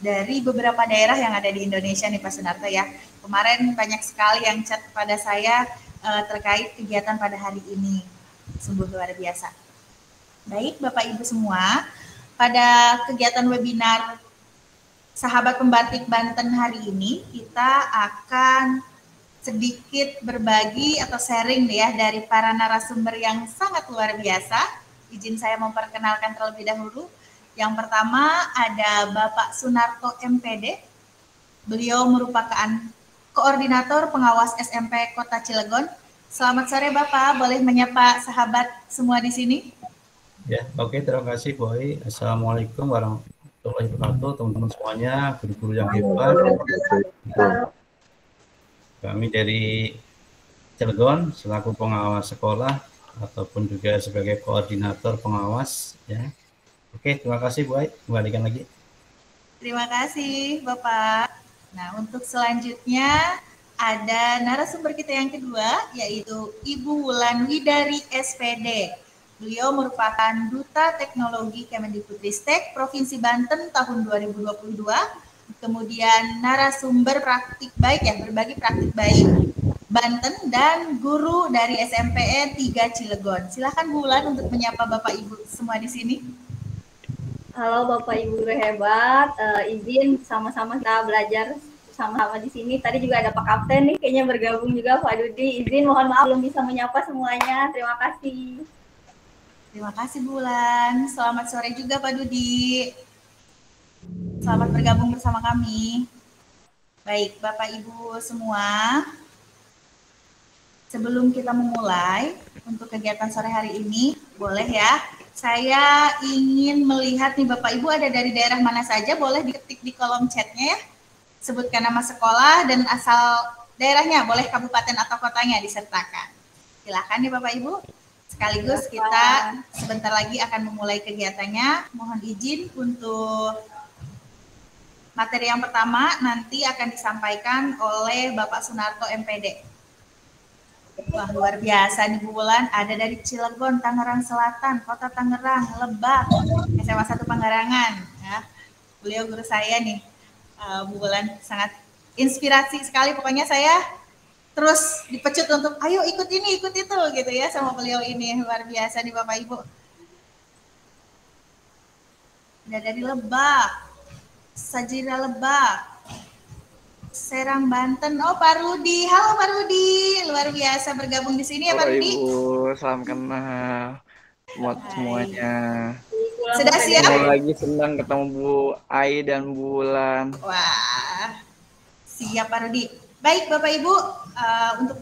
dari beberapa daerah yang ada di Indonesia nih Pak Sunarto ya. Kemarin banyak sekali yang chat pada saya terkait kegiatan pada hari ini. Sungguh luar biasa. Baik Bapak Ibu semua, pada kegiatan webinar Sahabat Pembatik Banten hari ini kita akan sedikit berbagi atau sharing ya dari para narasumber yang sangat luar biasa. Izin saya memperkenalkan terlebih dahulu. Yang pertama ada Bapak Sunarto MPD. Beliau merupakan Koordinator Pengawas SMP Kota Cilegon. Selamat sore Bapak, boleh menyapa sahabat semua di sini? Ya, oke, terima kasih Boy. Assalamualaikum warahmatullahi wabarakatuh, teman-teman semuanya, guru-guru yang hebat. Kami dari Cilegon selaku pengawas sekolah ataupun juga sebagai koordinator pengawas ya. Oke, terima kasih Boy. Kembalikan lagi. Terima kasih Bapak. Nah, untuk selanjutnya ada narasumber kita yang kedua, yaitu Ibu Wulan Widari SPD. Beliau merupakan Duta Teknologi Kemendikbudristek Provinsi Banten tahun 2022. Kemudian narasumber praktik baik ya, berbagi praktik baik Banten dan guru dari SMPN 3 Cilegon. Silakan Bu Wulan untuk menyapa Bapak Ibu semua di sini. Halo Bapak Ibu guru hebat, izin sama-sama kita belajar sama-sama di sini. Tadi juga ada Pak Kapten nih, kayaknya bergabung juga Pak Dudi. Izin mohon maaf belum bisa menyapa semuanya. Terima kasih. Terima kasih Bulan. Selamat sore juga Pak Dudi. Selamat bergabung bersama kami. Baik Bapak Ibu semua, sebelum kita memulai untuk kegiatan sore hari ini, boleh ya, saya ingin melihat nih Bapak Ibu ada dari daerah mana saja, boleh diketik di kolom chatnya ya. Sebutkan nama sekolah dan asal daerahnya, boleh kabupaten atau kotanya disertakan. Silakan nih Bapak Ibu. Sekaligus kita sebentar lagi akan memulai kegiatannya. Mohon izin untuk materi yang pertama nanti akan disampaikan oleh Bapak Sunarto MPD. Wah, luar biasa nih Bu Wulan, ada dari Cilegon, Tangerang Selatan, Kota Tangerang, Lebak, SMA 1 Panggarangan. Ya. Beliau guru saya nih, Bu Wulan, sangat inspirasi sekali. Pokoknya saya terus dipecut untuk ayo ikut ini, ikut itu gitu ya sama beliau ini. Luar biasa nih Bapak Ibu. Ada dari Lebak, Sajira Lebak, Serang Banten. Oh Pak Rudi, halo Pak Rudi, luar biasa bergabung di sini ya Pak Rudi. Ibu, salam kenal buat semuanya. Sudah siap? Ketemu lagi, senang ketemu Bu Ai dan Bu Wulan. Wah, siap Pak Rudi. Baik Bapak Ibu, untuk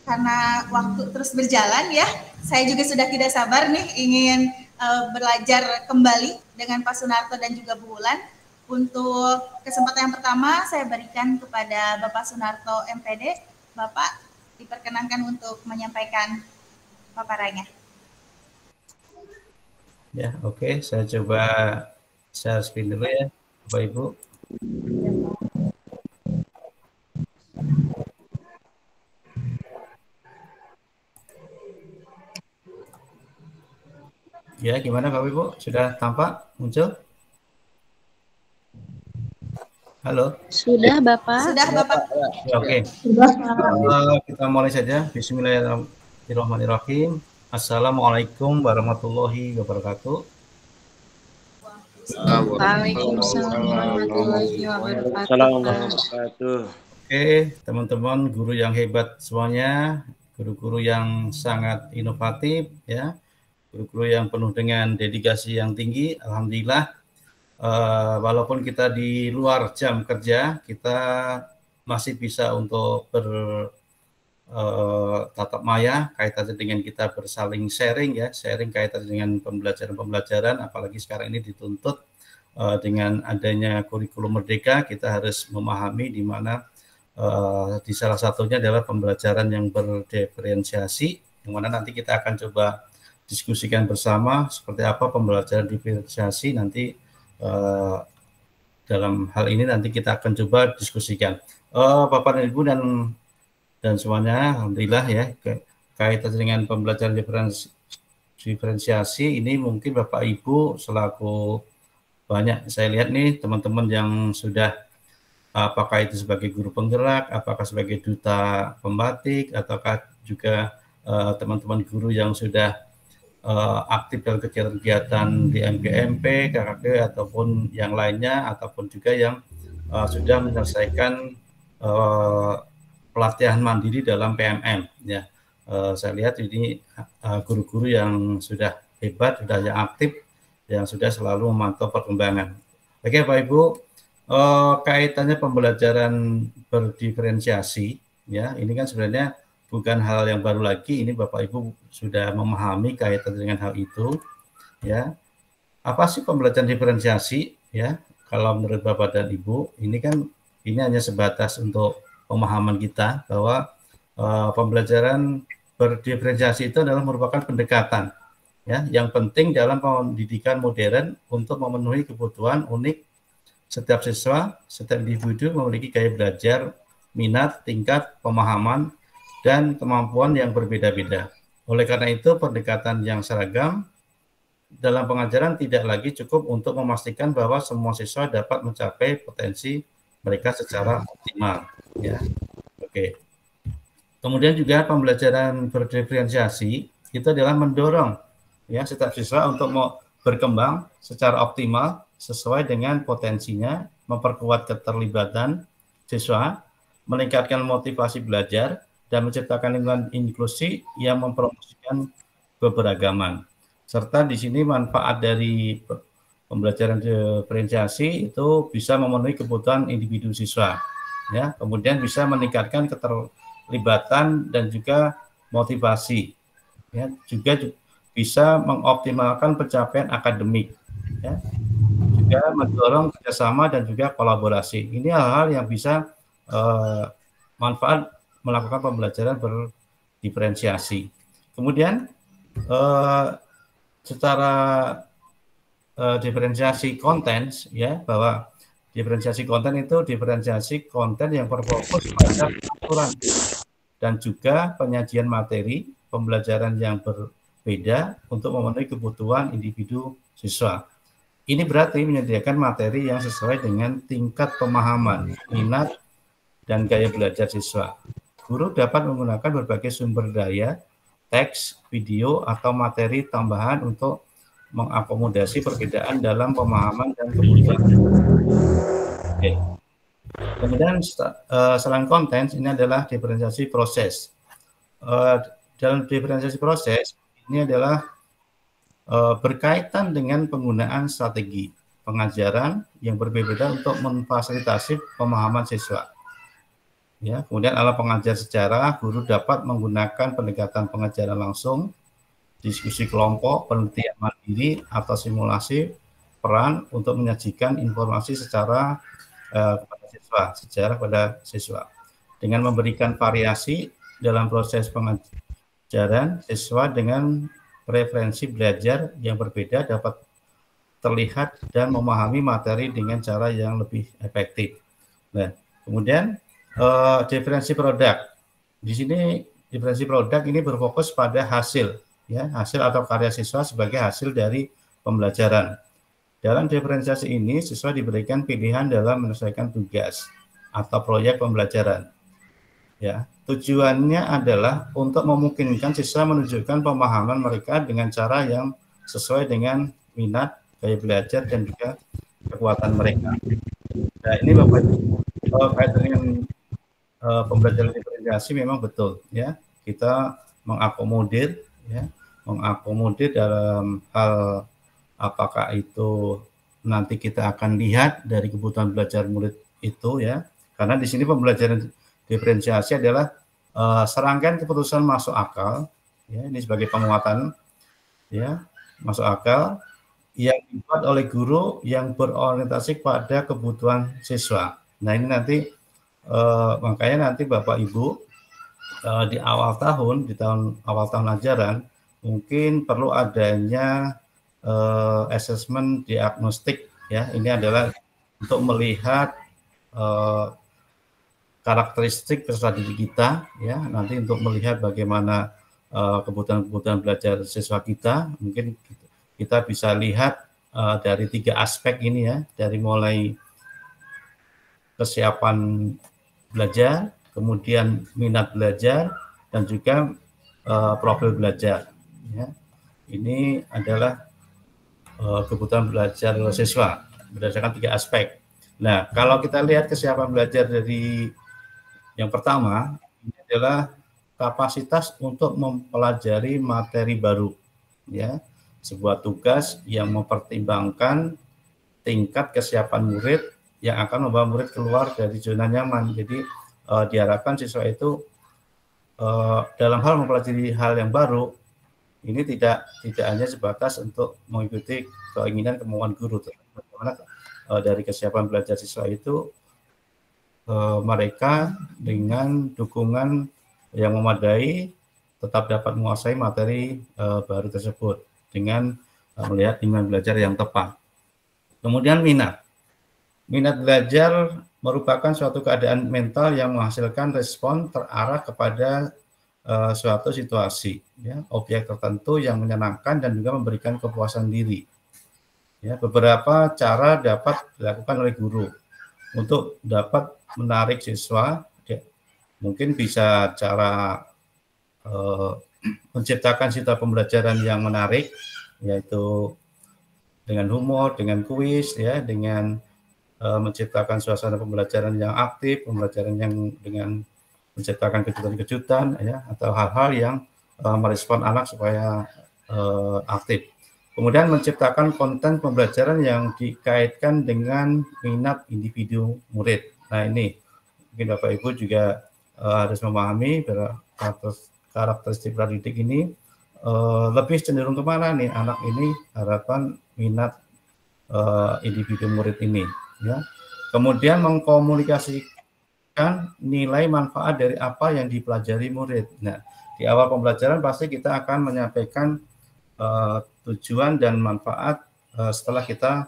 karena waktu terus berjalan ya, saya juga sudah tidak sabar nih ingin belajar kembali dengan Pak Sunarto dan juga Bu Wulan. Untuk kesempatan yang pertama saya berikan kepada Bapak Sunarto MPD. Bapak diperkenankan untuk menyampaikan paparannya. Ya, oke, saya coba share screen dulu ya, Bapak Ibu. Ya, gimana Bapak Ibu? Sudah tampak muncul? Halo. Sudah Bapak. Sudah Bapak. Ya, oke. Kita mulai saja. Bismillahirrahmanirrahim. Assalamualaikum warahmatullahi wabarakatuh. Waalaikumsalam warahmatullahi wabarakatuh. Oke, teman-teman guru yang hebat semuanya, guru-guru yang sangat inovatif ya. Guru-guru yang penuh dengan dedikasi yang tinggi, alhamdulillah. Walaupun kita di luar jam kerja, kita masih bisa untuk bertatap maya kaitannya dengan kita bersaling sharing ya, sharing kaitannya dengan pembelajaran-pembelajaran, apalagi sekarang ini dituntut dengan adanya kurikulum merdeka, kita harus memahami di mana di salah satunya adalah pembelajaran yang berdiferensiasi, yang mana nanti kita akan coba diskusikan bersama seperti apa pembelajaran diferensiasi nanti dalam hal ini nanti kita akan coba diskusikan. Bapak dan Ibu dan semuanya, alhamdulillah ya, kaitan dengan pembelajaran diferensiasi ini mungkin Bapak Ibu selaku banyak saya lihat nih teman-teman yang sudah apakah itu sebagai guru penggerak, apakah sebagai duta pembatik, ataukah juga teman-teman guru yang sudah aktif dalam kegiatan di MGMP, KKD ataupun yang lainnya, ataupun juga yang sudah menyelesaikan pelatihan mandiri dalam PMM. Ya, saya lihat ini guru-guru yang sudah hebat, sudah yang aktif, yang sudah selalu memantau perkembangan. Oke, Pak Ibu, kaitannya pembelajaran berdiferensiasi, ya, ini kan sebenarnya bukan hal yang baru lagi. Ini Bapak Ibu sudah memahami kaitan dengan hal itu, ya. Apa sih pembelajaran diferensiasi, ya? Kalau menurut Bapak dan Ibu, ini kan ini hanya sebatas untuk pemahaman kita bahwa pembelajaran berdiferensiasi itu adalah merupakan pendekatan, ya, yang penting dalam pendidikan modern untuk memenuhi kebutuhan unik setiap siswa, setiap individu memiliki gaya belajar, minat, tingkat pemahaman, dan kemampuan yang berbeda-beda. Oleh karena itu, pendekatan yang seragam dalam pengajaran tidak lagi cukup untuk memastikan bahwa semua siswa dapat mencapai potensi mereka secara optimal. Ya, oke. Kemudian juga pembelajaran berdiferensiasi itu adalah mendorong, ya, setiap siswa untuk mau berkembang secara optimal sesuai dengan potensinya, memperkuat keterlibatan siswa, meningkatkan motivasi belajar, dan menciptakan lingkungan inklusi yang mempromosikan keberagaman. Serta di sini manfaat dari pembelajaran diferensiasi itu bisa memenuhi kebutuhan individu siswa, ya, kemudian bisa meningkatkan keterlibatan dan juga motivasi, ya, juga bisa mengoptimalkan pencapaian akademik, ya, juga mendorong kerjasama dan juga kolaborasi. Ini hal-hal yang bisa manfaat melakukan pembelajaran berdiferensiasi. Kemudian secara diferensiasi konten, ya, bahwa diferensiasi konten itu diferensiasi konten yang berfokus pada aturan dan juga penyajian materi pembelajaran yang berbeda untuk memenuhi kebutuhan individu siswa. Ini berarti menyediakan materi yang sesuai dengan tingkat pemahaman, minat, dan gaya belajar siswa. Guru dapat menggunakan berbagai sumber daya, teks, video, atau materi tambahan untuk mengakomodasi perbedaan dalam pemahaman dan kebutuhan. Oke. Kemudian selain konten, ini adalah diferensiasi proses. Dalam diferensiasi proses, ini adalah berkaitan dengan penggunaan strategi pengajaran yang berbeda untuk memfasilitasi pemahaman siswa. Ya, kemudian ala pengajar sejarah, guru dapat menggunakan pendekatan pengajaran langsung, diskusi kelompok, penelitian mandiri, atau simulasi peran untuk menyajikan informasi secara kepada siswa, sejarah pada siswa. Dengan memberikan variasi dalam proses pengajaran, siswa dengan preferensi belajar yang berbeda dapat terlihat dan memahami materi dengan cara yang lebih efektif. Nah, kemudian diferensi produk. Di sini diferensi produk ini berfokus pada hasil, ya, hasil atau karya siswa sebagai hasil dari pembelajaran. Dalam diferensiasi ini, siswa diberikan pilihan dalam menyelesaikan tugas atau proyek pembelajaran. Ya, tujuannya adalah untuk memungkinkan siswa menunjukkan pemahaman mereka dengan cara yang sesuai dengan minat, gaya belajar, dan juga kekuatan mereka. Nah, ini Bapak kaitan dengan pembelajaran diferensiasi memang betul, ya, kita mengakomodir, ya, mengakomodir dalam hal apakah itu nanti kita akan lihat dari kebutuhan belajar murid itu, ya, karena di sini pembelajaran diferensiasi adalah serangkaian keputusan masuk akal, ya, ini sebagai penguatan, ya, masuk akal yang dibuat oleh guru yang berorientasi pada kebutuhan siswa. Nah, ini nanti makanya nanti Bapak Ibu di awal tahun, awal tahun ajaran mungkin perlu adanya assessment diagnostik, ya. Ini adalah untuk melihat karakteristik peserta didik kita, ya, nanti untuk melihat bagaimana kebutuhan belajar siswa kita. Mungkin kita bisa lihat dari 3 aspek ini ya, dari mulai kesiapan belajar, kemudian minat belajar, dan juga profil belajar. Ya. Ini adalah kebutuhan belajar siswa berdasarkan 3 aspek. Nah, kalau kita lihat kesiapan belajar dari yang pertama, ini adalah kapasitas untuk mempelajari materi baru. Ya, sebuah tugas yang mempertimbangkan tingkat kesiapan murid yang akan membawa murid keluar dari zona nyaman. Jadi diharapkan siswa itu dalam hal mempelajari hal yang baru ini tidak hanya sebatas untuk mengikuti keinginan kemauan guru. Bagaimana dari kesiapan belajar siswa itu mereka dengan dukungan yang memadai tetap dapat menguasai materi baru tersebut dengan melihat iman belajar yang tepat. Kemudian minat belajar merupakan suatu keadaan mental yang menghasilkan respon terarah kepada suatu situasi, ya, objek tertentu yang menyenangkan dan juga memberikan kepuasan diri. Ya, beberapa cara dapat dilakukan oleh guru untuk dapat menarik siswa. Ya, mungkin bisa cara menciptakan situasi pembelajaran yang menarik, yaitu dengan humor, dengan kuis, ya, dengan menciptakan suasana pembelajaran yang aktif, pembelajaran yang dengan menciptakan kejutan-kejutan, ya, atau hal-hal yang merespon anak supaya aktif. Kemudian menciptakan konten pembelajaran yang dikaitkan dengan minat individu murid. Nah, ini mungkin Bapak Ibu juga harus memahami karakteristik pradidik ini lebih cenderung kemana nih anak ini, harapan minat individu murid ini. Ya. Kemudian mengkomunikasikan nilai manfaat dari apa yang dipelajari murid. Nah, di awal pembelajaran pasti kita akan menyampaikan tujuan dan manfaat setelah kita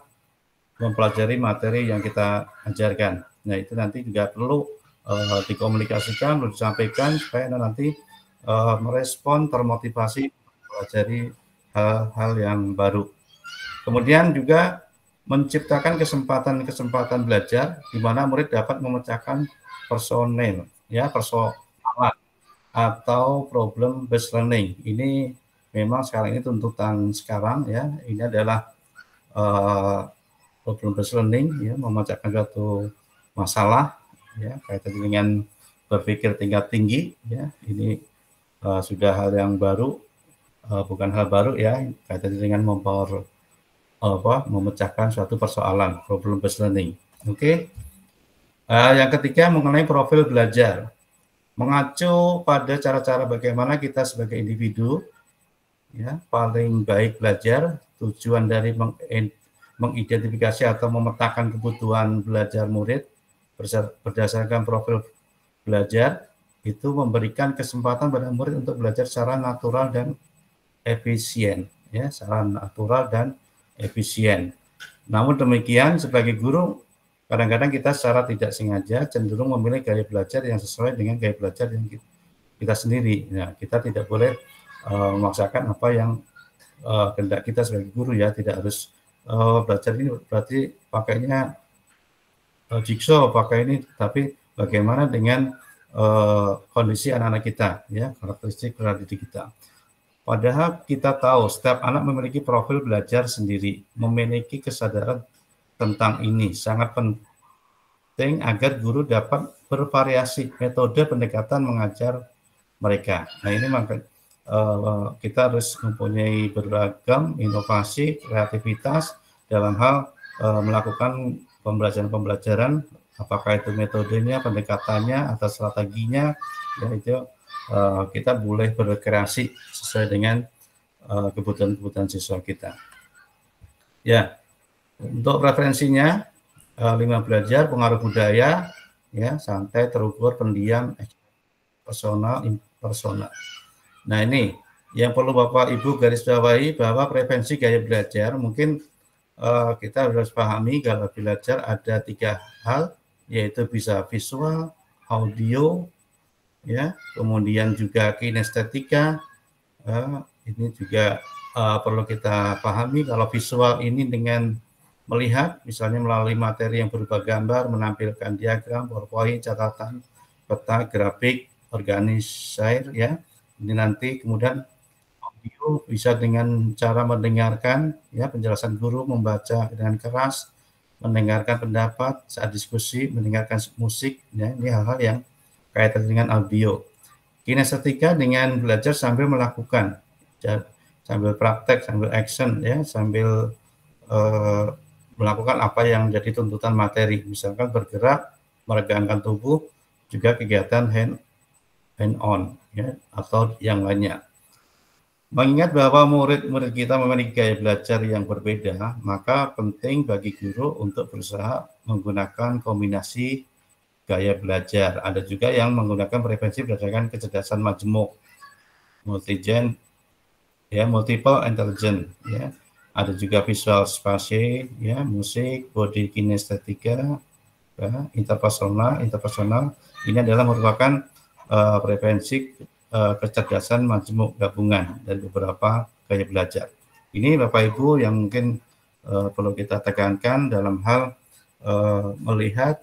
mempelajari materi yang kita ajarkan. Nah, itu nanti juga perlu dikomunikasikan, perlu disampaikan supaya nanti merespon, termotivasi mempelajari hal-hal yang baru. Kemudian juga menciptakan kesempatan belajar di mana murid dapat memecahkan persoalan atau problem based learning. Ini memang sekarang ini tuntutan sekarang, ya. Ini adalah problem based learning, ya, memecahkan suatu masalah, ya, kaitan dengan berpikir tingkat tinggi, ya. Ini sudah hal yang baru, bukan hal baru, ya, kaitan dengan memecahkan suatu persoalan, problem based learning. Oke. Yang ketiga mengenai profil belajar, mengacu pada cara-cara bagaimana kita sebagai individu, ya, paling baik belajar. Tujuan dari mengidentifikasi atau memetakan kebutuhan belajar murid berdasarkan profil belajar itu memberikan kesempatan pada murid untuk belajar secara natural dan efisien, ya, secara natural dan efisien. Namun demikian, sebagai guru kadang-kadang kita secara tidak sengaja cenderung memilih gaya belajar yang sesuai dengan gaya belajar yang kita sendiri. Nah, kita tidak boleh memaksakan apa yang kehendak kita sebagai guru, ya. Tidak harus belajar ini berarti pakainya jigsaw, pakai ini, tapi bagaimana dengan kondisi anak-anak kita, ya, karakteristik pradidik kita. Padahal kita tahu setiap anak memiliki profil belajar sendiri, memiliki kesadaran tentang ini. Sangat penting agar guru dapat bervariasi metode pendekatan mengajar mereka. Nah, ini maka kita harus mempunyai beragam inovasi, kreativitas dalam hal melakukan pembelajaran, apakah itu metodenya, pendekatannya, atau strateginya, ya, itu kita boleh berkreasi sesuai dengan kebutuhan siswa kita. Ya, untuk referensinya 5 belajar, pengaruh budaya, ya, santai, terukur, pendiam, personal, impersonal. Nah, ini yang perlu Bapak Ibu garis bawahi bahwa prevensi gaya belajar mungkin kita harus pahami kalau belajar ada 3 hal, yaitu bisa visual, audio, ya, kemudian juga kinestetika, ini juga perlu kita pahami kalau visual ini dengan melihat, misalnya melalui materi yang berupa gambar, menampilkan diagram, PowerPoint, catatan, peta, grafik, organisir, ya. Ini nanti kemudian audio bisa dengan cara mendengarkan, ya, penjelasan guru, membaca dengan keras, mendengarkan pendapat saat diskusi, mendengarkan musik, ya. Ini hal-hal yang kaitan dengan audio. Kinestetika dengan belajar sambil melakukan, sambil praktek, sambil action, ya, sambil melakukan apa yang menjadi tuntutan materi, misalkan bergerak, meregangkan tubuh, juga kegiatan hand on, ya, atau yang lainnya. Mengingat bahwa murid-murid kita memiliki gaya belajar yang berbeda, maka penting bagi guru untuk berusaha menggunakan kombinasi gaya belajar. Ada juga yang menggunakan preferensi berdasarkan kecerdasan majemuk, multigen, ya, multiple intelligence, ya. Ada juga visual spasi, ya, musik, body kinestetika, ya, interpersonal. Ini adalah merupakan preferensi kecerdasan majemuk gabungan dari beberapa gaya belajar. Ini Bapak Ibu yang mungkin perlu kita tekankan dalam hal melihat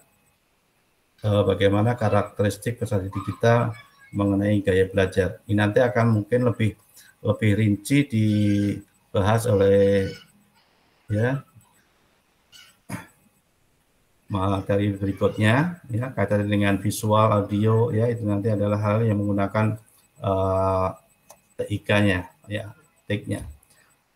bagaimana karakteristik peserta didik kita mengenai gaya belajar. Ini nanti akan mungkin lebih rinci dibahas oleh, ya, materi berikutnya, ya, kaitan dengan visual, audio, ya, itu nanti adalah hal yang menggunakan TIK-nya, ya, TIK-nya.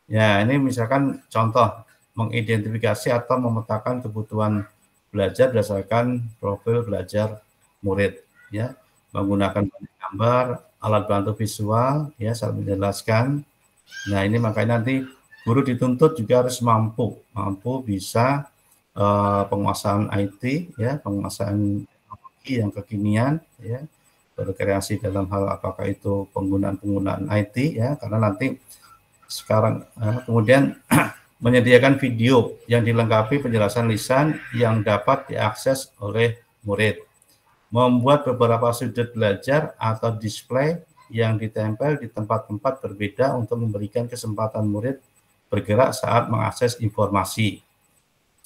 Ya, ini misalkan contoh mengidentifikasi atau memetakan kebutuhan belajar berdasarkan profil belajar murid, ya, menggunakan gambar, alat bantu visual, ya, saat menjelaskan. Nah, ini makanya nanti guru dituntut juga harus mampu bisa penguasaan IT, ya, penguasaan teknologi yang kekinian, ya, berkreasi dalam hal apakah itu penggunaan IT, ya, karena nanti sekarang kemudian menyediakan video yang dilengkapi penjelasan lisan yang dapat diakses oleh murid, membuat beberapa sudut belajar atau display yang ditempel di tempat-tempat berbeda untuk memberikan kesempatan murid bergerak saat mengakses informasi.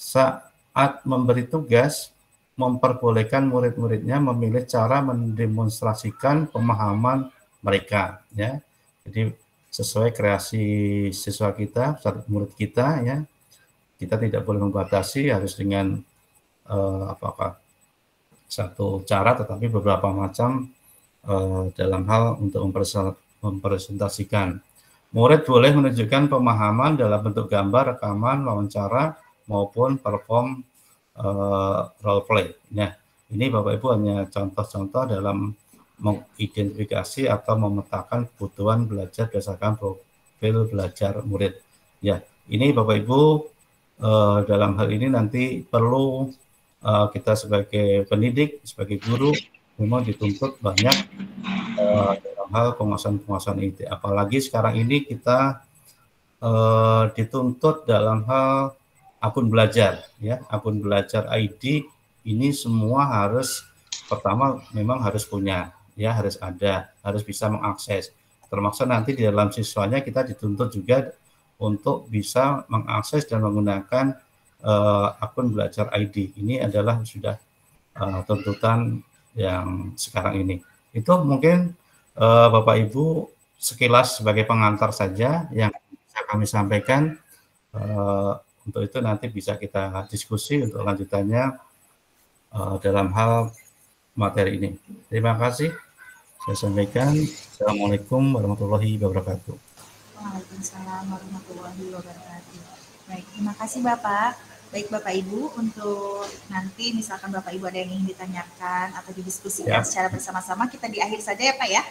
Saat memberi tugas, memperbolehkan murid-muridnya memilih cara mendemonstrasikan pemahaman mereka, ya. Jadi sesuai kreasi siswa kita, murid kita, ya. Kita tidak boleh membatasi harus dengan apakah satu cara, tetapi beberapa macam dalam hal untuk mempresentasikan. Murid boleh menunjukkan pemahaman dalam bentuk gambar, rekaman, wawancara, maupun perform role play. Nah, ini Bapak Ibu hanya contoh-contoh dalam mengidentifikasi atau memetakan kebutuhan belajar berdasarkan profil belajar murid. Ya, ini Bapak Ibu dalam hal ini nanti perlu kita sebagai pendidik, sebagai guru memang dituntut banyak dalam hal penguasaan IT. Apalagi sekarang ini kita dituntut dalam hal akun belajar, ya, akun belajar ID ini semua harus pertama memang harus punya, ya, harus ada, harus bisa mengakses. Termasuk nanti di dalam siswanya kita dituntut juga untuk bisa mengakses dan menggunakan akun belajar ID. Ini adalah sudah tuntutan yang sekarang ini. Itu mungkin Bapak Ibu sekilas sebagai pengantar saja yang bisa kami sampaikan. Untuk itu nanti bisa kita diskusi untuk lanjutannya dalam hal materi ini. Terima kasih. Saya sampaikan. Assalamualaikum warahmatullahi wabarakatuh. Waalaikumsalam warahmatullahi wabarakatuh. Baik, terima kasih Bapak. Baik Bapak Ibu, untuk nanti misalkan Bapak Ibu ada yang ingin ditanyakan atau didiskusikan secara bersama-sama, kita di akhir saja ya Pak ya?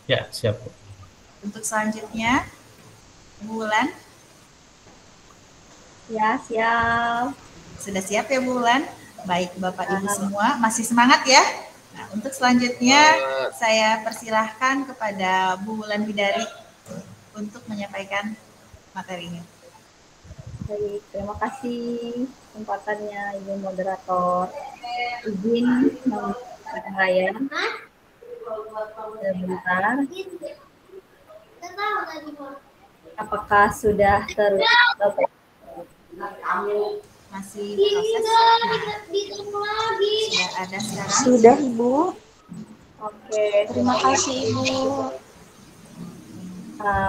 Ya, siap. Untuk selanjutnya, Bu Wulan. Ya, siap. Sudah siap ya Bu Wulan? Baik Bapak Ibu semua, masih semangat ya? Nah, untuk selanjutnya saya persilahkan kepada Bu Wulan Bidari untuk menyampaikan materinya. Baik, terima kasih kesempatannya Ibu Moderator. Izin menyampaikan saya sebentar. Apakah sudah Bapak? Masih proses. Nah, sudah ada sekarang. Sudah, Ibu. Oke, Terima kasih, Ibu.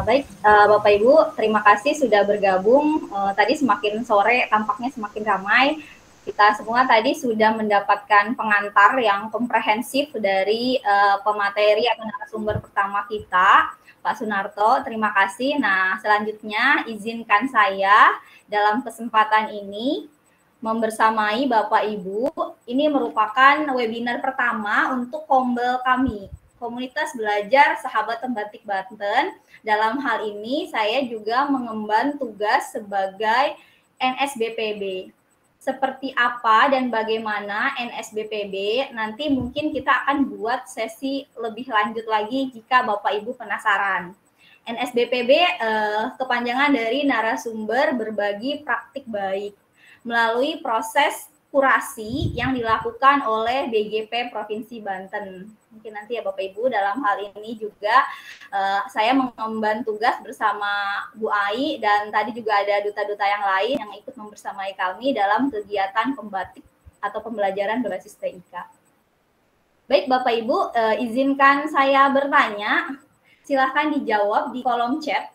Baik, Bapak Ibu, terima kasih sudah bergabung. Tadi semakin sore tampaknya semakin ramai. Kita semua tadi sudah mendapatkan pengantar yang komprehensif dari pemateri atau narasumber pertama kita, Pak Sunarto. Terima kasih. Nah, selanjutnya izinkan saya dalam kesempatan ini membersamai Bapak Ibu. Ini merupakan webinar pertama untuk Kombel kami, Komunitas Belajar Sahabat Pembatik Banten. Dalam hal ini saya juga mengemban tugas sebagai NSBPB. Seperti apa dan bagaimana NSBPB, nanti mungkin kita akan buat sesi lebih lanjut lagi jika Bapak Ibu penasaran. NSBPB kepanjangan dari narasumber berbagi praktik baik melalui proses kurasi yang dilakukan oleh BGP Provinsi Banten. Mungkin nanti ya Bapak Ibu, dalam hal ini juga saya mengemban tugas bersama Bu Ai, dan tadi juga ada duta-duta yang lain yang ikut membersamai kami dalam kegiatan pembatik atau pembelajaran berbasis TIK. Baik Bapak Ibu, izinkan saya bertanya, silahkan dijawab di kolom chat.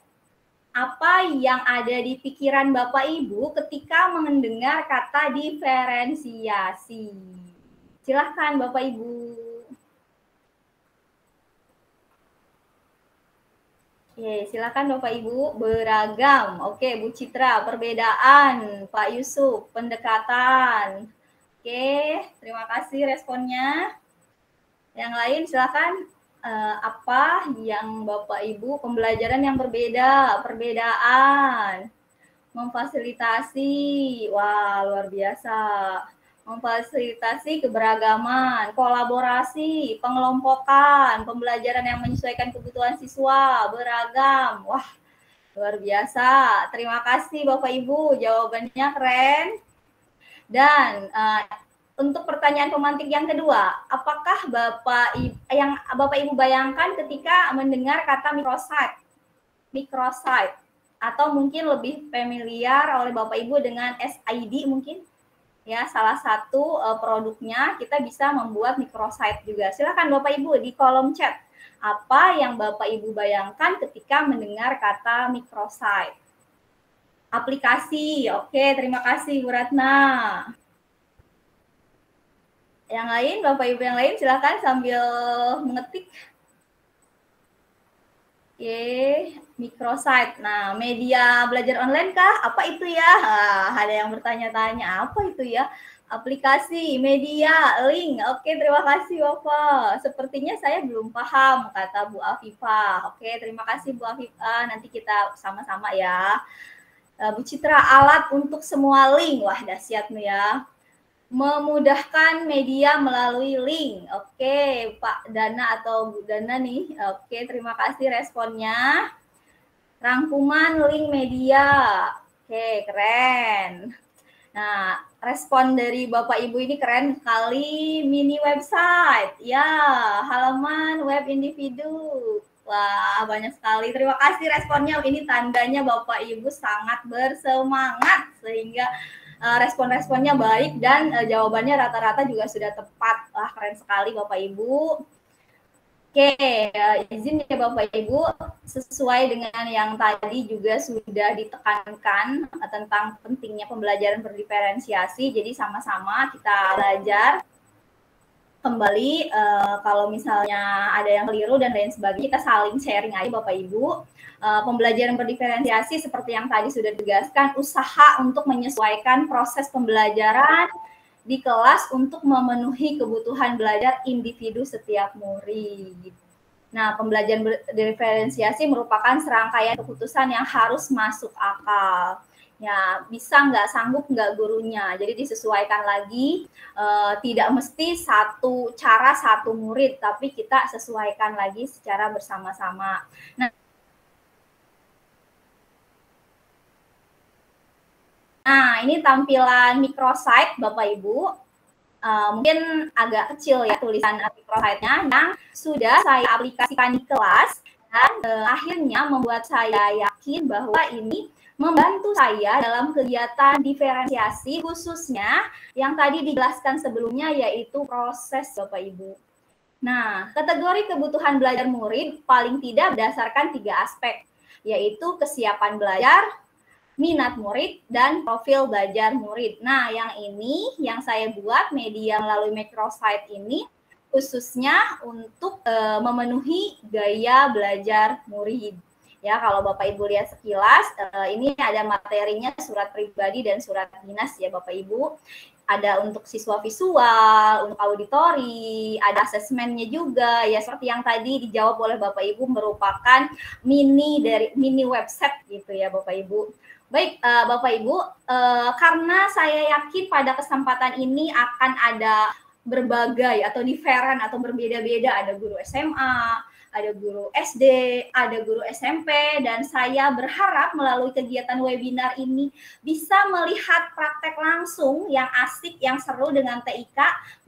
Apa yang ada di pikiran Bapak Ibu ketika mendengar kata diferensiasi? Silahkan Bapak Ibu. Oke, silakan Bapak Ibu. Beragam. Oke, Bu Citra, perbedaan. Pak Yusuf, pendekatan. Oke, terima kasih responnya. Yang lain silakan. Apa yang Bapak Ibu, pembelajaran yang berbeda, perbedaan, memfasilitasi, wah luar biasa, memfasilitasi keberagaman, kolaborasi, pengelompokan, pembelajaran yang menyesuaikan kebutuhan siswa, beragam, wah luar biasa. Terima kasih Bapak Ibu, jawabannya keren. Dan untuk pertanyaan pemantik yang kedua, apakah Bapak Ibu bayangkan ketika mendengar kata microsite, atau mungkin lebih familiar oleh Bapak Ibu dengan SID mungkin? Ya, salah satu produknya kita bisa membuat microsite juga. Silakan Bapak Ibu di kolom chat. Apa yang Bapak Ibu bayangkan ketika mendengar kata microsite? Aplikasi. Oke, terima kasih Bu Ratna. Yang lain, Bapak Ibu yang lain silakan sambil mengetik. Oke, microsite. Nah, media belajar online kah? Apa itu ya? Ada yang bertanya-tanya, apa itu ya? Aplikasi, media, link. Oke, terima kasih Bapak. Sepertinya saya belum paham, kata Bu Afifah. Oke, terima kasih Bu Afifah. Nanti kita sama-sama ya. Bu Citra, alat untuk semua link. Wah, dahsyat nih ya. Memudahkan media melalui link. Oke, Pak Dana atau Bu Dana nih. Oke, terima kasih responnya. Rangkuman link media. Oke, keren. Nah, respon dari Bapak Ibu ini keren sekali. Mini website. Ya, halaman web individu. Wah, banyak sekali. Terima kasih responnya. Ini tandanya Bapak Ibu sangat bersemangat sehingga respon-responnya baik dan jawabannya rata-rata juga sudah tepat. Wah, keren sekali Bapak Ibu. Oke, izin ya Bapak Ibu, sesuai dengan yang tadi juga sudah ditekankan tentang pentingnya pembelajaran berdiferensiasi. Jadi sama-sama kita belajar kembali, kalau misalnya ada yang keliru dan lain sebagainya, kita saling sharing aja Bapak Ibu. Pembelajaran berdiferensiasi seperti yang tadi sudah ditegaskan, usaha untuk menyesuaikan proses pembelajaran di kelas untuk memenuhi kebutuhan belajar individu setiap murid. Nah, pembelajaran berdiferensiasi merupakan serangkaian keputusan yang harus masuk akal. Ya, bisa nggak, sanggup nggak gurunya. Jadi disesuaikan lagi, tidak mesti satu cara satu murid, tapi kita sesuaikan lagi secara bersama-sama. Nah, ini tampilan microsite Bapak Ibu. Mungkin agak kecil ya tulisan microsite-nya yang sudah saya aplikasikan di kelas. dan akhirnya membuat saya yakin bahwa ini membantu saya dalam kegiatan diferensiasi, khususnya yang tadi dijelaskan sebelumnya, yaitu proses Bapak Ibu. Nah, kategori kebutuhan belajar murid paling tidak berdasarkan 3 aspek, yaitu kesiapan belajar, minat murid, dan profil belajar murid. Nah, yang ini yang saya buat media melalui microsite ini khususnya untuk memenuhi gaya belajar murid. Ya, kalau Bapak Ibu lihat sekilas, ini ada materinya surat pribadi dan surat dinas ya Bapak Ibu. Ada untuk siswa visual, untuk auditori, ada asesmennya juga ya, seperti yang tadi dijawab oleh Bapak Ibu, merupakan mini website gitu ya Bapak Ibu. Baik Bapak Ibu, karena saya yakin pada kesempatan ini akan ada berbagai atau diferen atau berbeda-beda, ada guru SMA, ada guru SD, ada guru SMP, dan saya berharap melalui kegiatan webinar ini bisa melihat praktek langsung yang asik, yang seru dengan TIK.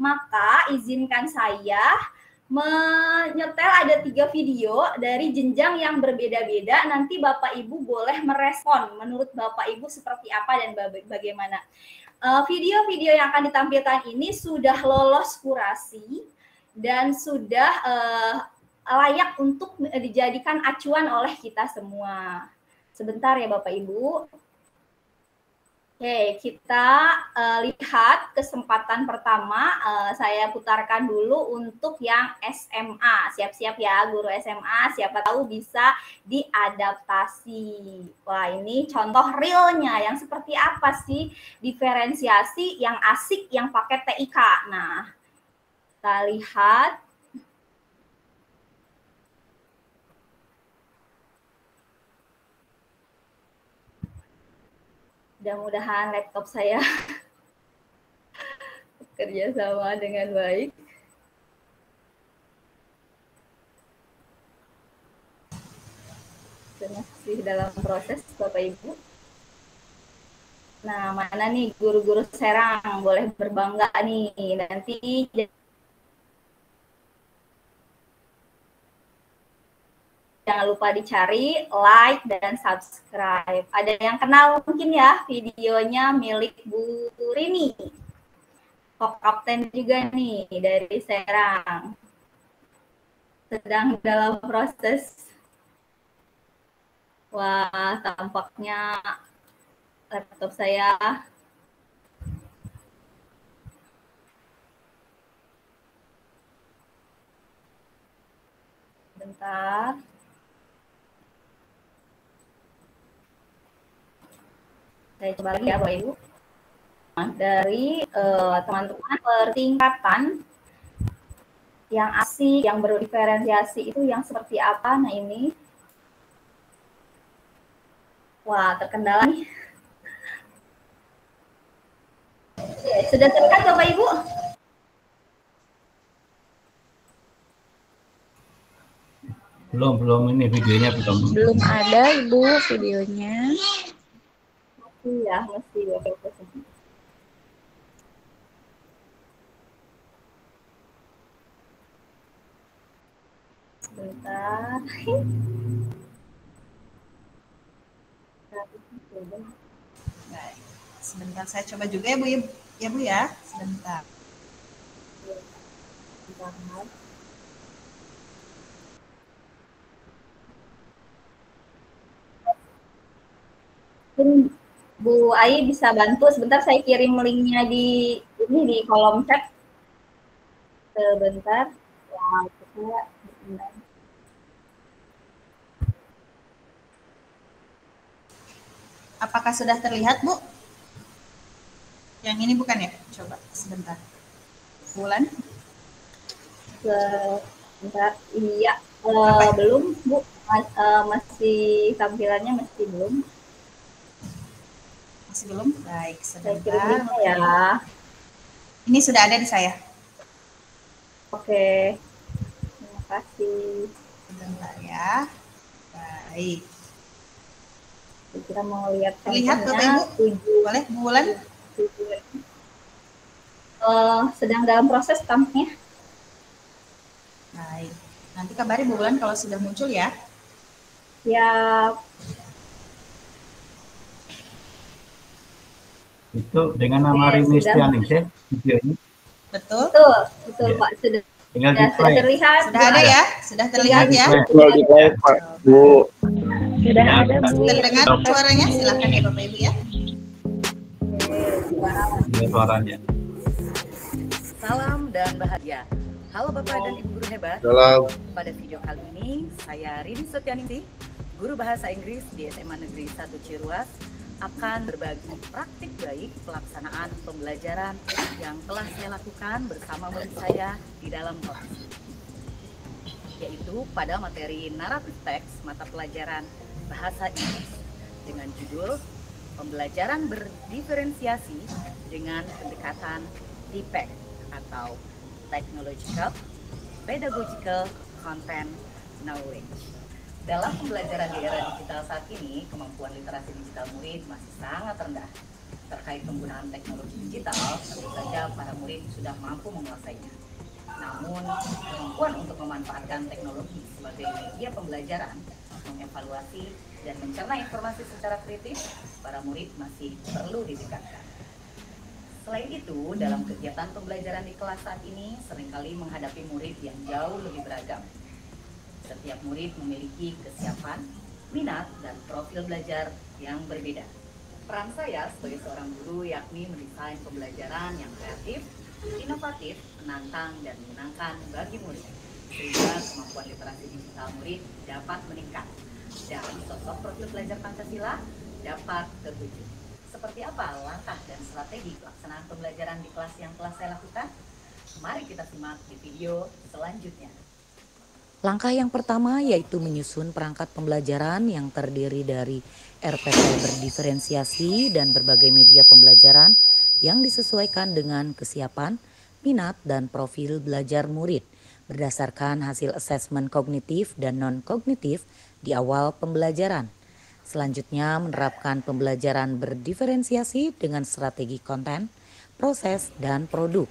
Maka izinkan saya menyetel ada 3 video dari jenjang yang berbeda-beda. Nanti Bapak Ibu boleh merespon menurut Bapak Ibu seperti apa dan bagaimana. Video-video yang akan ditampilkan ini sudah lolos kurasi dan sudah layak untuk dijadikan acuan oleh kita semua. Sebentar ya Bapak Ibu. Oke, kita lihat kesempatan pertama. Saya putarkan dulu untuk yang SMA. Siap-siap ya guru SMA, siapa tahu bisa diadaptasi. Wah, ini contoh realnya yang seperti apa sih diferensiasi yang asik yang pakai TIK. Nah, kita lihat. Mudah-mudahan laptop saya bekerja sama dengan baik. Masih dalam proses Bapak Ibu. Nah, mana nih guru-guru Serang, boleh berbangga nih. Nanti jangan lupa dicari, like, dan subscribe. Ada yang kenal mungkin ya videonya milik Bu Rini. Kapten juga nih dari Serang. Sedang dalam proses. Wah, tampaknya laptop saya bentar. Saya coba lagi ya Bapak Ibu. Dari teman-teman pertingkatan yang asik, yang berdiferensiasi itu yang seperti apa? Nah ini. Wah, terkendala nih. Sudah terlihat Bapak Ibu? Belum ini videonya belum. Belum ada Ibu videonya. Iya, masih Bapak Ibu. Sebentar. Baik. Sebentar saya coba juga ya Bu ya Bu ya. Sebentar. Bu Ai bisa bantu sebentar, saya kirim linknya di kolom chat. Sebentar. Ya, sebentar. Apakah sudah terlihat Bu? Yang ini bukan ya? Coba sebentar. Bulan? Sebentar. Iya. Belum Bu. Masih tampilannya masih belum. Masih belum? Baik, Saya sebentar. kirim ya. Ini sudah ada di saya. Oke. Terima kasih. Sebentar ya. Baik. Kita mau lihat Terlihat Bapak Ibu? Boleh Bu Wulan? Sedang dalam proses tampaknya. Baik. Nanti kabari Bu Wulan kalau sudah muncul ya. Siap. Itu dengan nama Oke, Rini sudah. Stianingsih videonya. Betul. Betul Ya. Pak. Sudah Tinggal di sudah terlihat. Sudah ada ya? Sudah terlihat ya? Kalau di live Pak, Bu. Sudah ada, Bu. Terdengar suaranya? Silakan ya Bapak Ibu ya. Ini suaranya. Salam dan bahagia. Halo Bapak dan Ibu guru hebat. Salam. Pada video kali ini, saya Rini Setianingsih, guru bahasa Inggris di SMA Negeri 1 Ciruas, akan berbagi praktik baik pelaksanaan pembelajaran yang telah saya lakukan bersama murid saya di dalam kelas, yaitu pada materi naratif teks mata pelajaran bahasa Inggris dengan judul Pembelajaran Berdiferensiasi dengan Pendekatan TPEC atau Technological Pedagogical Content Knowledge. Dalam pembelajaran di era digital saat ini, kemampuan literasi digital murid masih sangat rendah. Terkait penggunaan teknologi digital, tentu saja para murid sudah mampu menguasainya. Namun, kemampuan untuk memanfaatkan teknologi sebagai media pembelajaran, mengevaluasi, dan mencerna informasi secara kritis, para murid masih perlu ditingkatkan. Selain itu, dalam kegiatan pembelajaran di kelas saat ini seringkali menghadapi murid yang jauh lebih beragam. Setiap murid memiliki kesiapan, minat, dan profil belajar yang berbeda. Peran saya sebagai seorang guru yakni mendesain pembelajaran yang kreatif, inovatif, menantang, dan menyenangkan bagi murid, sehingga kemampuan literasi digital murid dapat meningkat dan sosok profil belajar Pancasila dapat terwujud. Seperti apa langkah dan strategi pelaksanaan pembelajaran di kelas yang telah saya lakukan? Mari kita simak di video selanjutnya. Langkah yang pertama yaitu menyusun perangkat pembelajaran yang terdiri dari RPP berdiferensiasi dan berbagai media pembelajaran yang disesuaikan dengan kesiapan, minat, dan profil belajar murid berdasarkan hasil asesmen kognitif dan non-kognitif di awal pembelajaran. Selanjutnya menerapkan pembelajaran berdiferensiasi dengan strategi konten, proses, dan produk.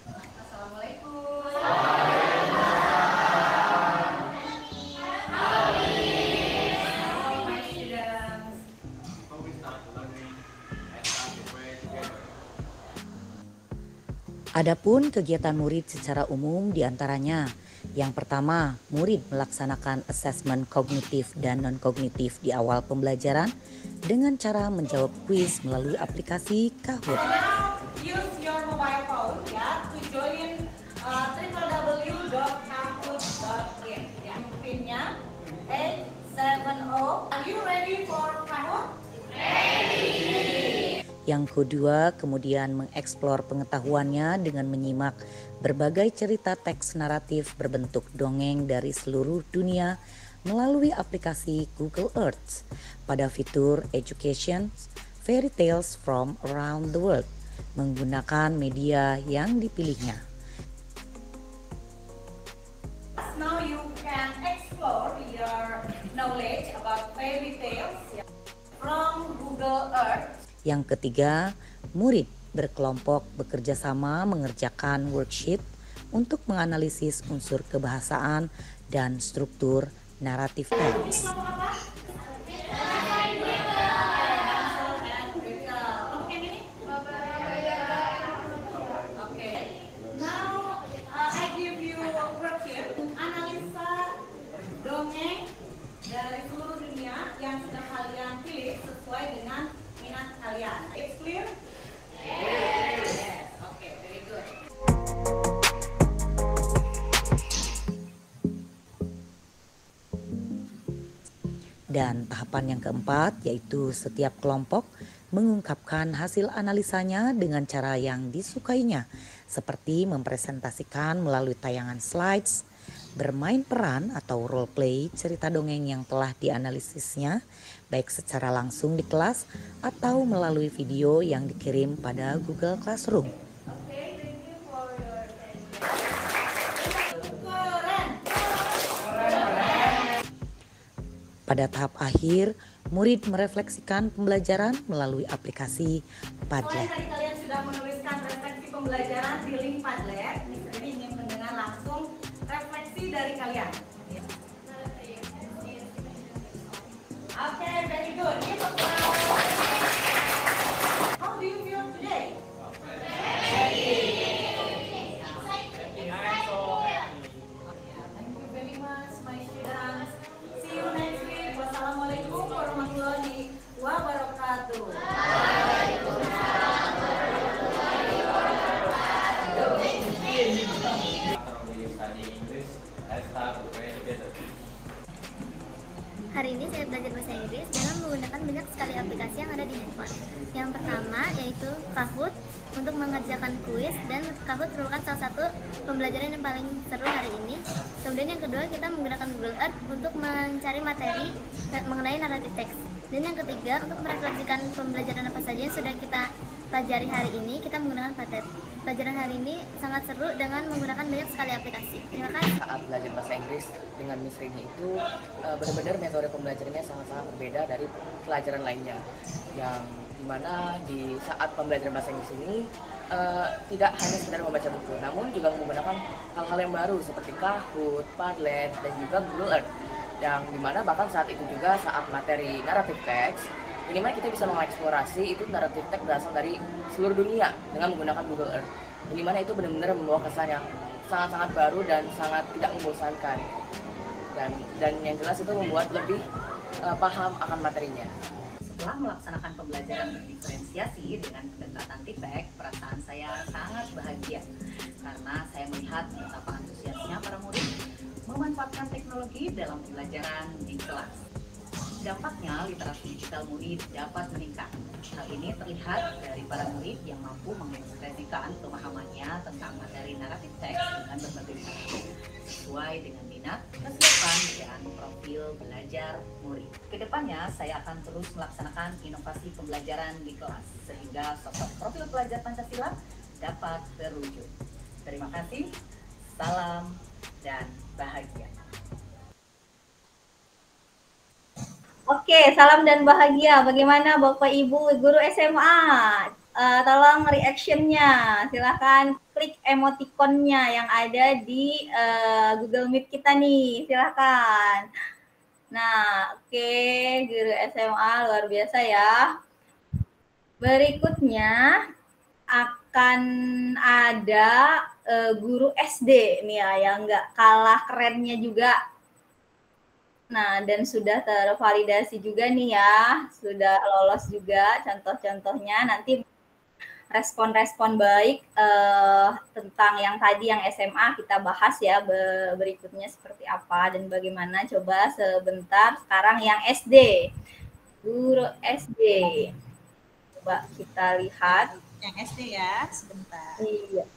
Adapun kegiatan murid secara umum diantaranya, yang pertama, murid melaksanakan asesmen kognitif dan non-kognitif di awal pembelajaran dengan cara menjawab kuis melalui aplikasi Kahoot. Use your mobile phone ya to join www.kahoot.in. Ya, pinnya 870. Are you ready for Kahoot? Yang kedua, kemudian mengeksplor pengetahuannya dengan menyimak berbagai cerita teks naratif berbentuk dongeng dari seluruh dunia melalui aplikasi Google Earth pada fitur Education Fairy Tales from Around the World menggunakan media yang dipilihnya. Now you can explore your knowledge about fairy tales from Google Earth. Yang ketiga, murid berkelompok bekerja sama mengerjakan worksheet untuk menganalisis unsur kebahasaan dan struktur naratif teks. Now I give you worksheet analisa dongeng dari seluruh dunia yang sudah kalian pilih sesuai dengan minat kalian. It's clear? Yes. Okay, very good. Dan tahapan yang keempat yaitu setiap kelompok mengungkapkan hasil analisanya dengan cara yang disukainya, seperti mempresentasikan melalui tayangan slides, bermain peran atau role play cerita dongeng yang telah dianalisisnya, baik secara langsung di kelas atau melalui video yang dikirim pada Google Classroom. Pada tahap akhir, murid merefleksikan pembelajaran melalui aplikasi Padlet. Tadi kalian sudah menuliskan refleksi pembelajaran di link Padlet. Jadi ingin mendengar langsung refleksi dari kalian. Hari ini saya belajar bahasa Inggris dengan menggunakan banyak sekali aplikasi yang ada di handphone. Yang pertama yaitu Kahoot untuk mengerjakan kuis, dan Kahoot merupakan salah satu pembelajaran yang paling seru hari ini. Kemudian yang kedua, kita menggunakan Google Earth untuk mencari materi mengenai naratif teks. Dan yang ketiga, untuk merefleksikan pembelajaran apa saja yang sudah kita pelajari hari ini, kita menggunakan Patet. Pelajaran hari ini sangat seru dengan menggunakan banyak sekali aplikasi. Terima kasih. Saat belajar bahasa Inggris dengan Miss Rini itu benar-benar metode pembelajarannya sangat-sangat berbeda dari pelajaran lainnya. Yang dimana di saat pembelajaran bahasa Inggris ini tidak hanya sekedar membaca buku, namun juga menggunakan hal-hal yang baru seperti Kahoot, Padlet, dan juga Google Earth. Yang dimana bahkan saat itu juga saat materi naratif teks, minimal kita bisa mengeksplorasi itu naratif teks berasal dari seluruh dunia dengan menggunakan Google Earth. Dimana itu benar-benar membawa kesan yang sangat-sangat baru dan sangat tidak membosankan. Dan yang jelas itu membuat lebih paham akan materinya. Setelah melaksanakan pembelajaran berdiferensiasi dengan pendekatan TPEC, perasaan saya sangat bahagia karena saya melihat betapa antusiasnya para murid memanfaatkan teknologi dalam pembelajaran di kelas. Dampaknya, literasi digital murid dapat meningkat. Hal ini terlihat dari para murid yang mampu mengekspresikan pemahamannya tentang materi naratif teks dengan berbagai cara, sesuai dengan minat, kesiapan, dan profil belajar murid. Kedepannya, saya akan terus melaksanakan inovasi pembelajaran di kelas, sehingga sosok profil pelajar Pancasila dapat terwujud. Terima kasih, salam, dan bahagia. Oke, salam dan bahagia. Bagaimana Bapak Ibu guru SMA? Tolong reaction-nya. Silahkan klik emotikonnya yang ada di Google Meet kita nih. Silahkan. Nah, oke, guru SMA luar biasa ya. Berikutnya akan ada guru SD nih ya, yang nggak kalah kerennya juga. Nah, dan sudah tervalidasi juga nih ya, sudah lolos juga contoh-contohnya. Nanti respon-respon baik tentang yang tadi yang SMA kita bahas ya, berikutnya seperti apa dan bagaimana. Coba sebentar sekarang yang SD, guru SD. Coba kita lihat. Yang SD ya, sebentar. Iya.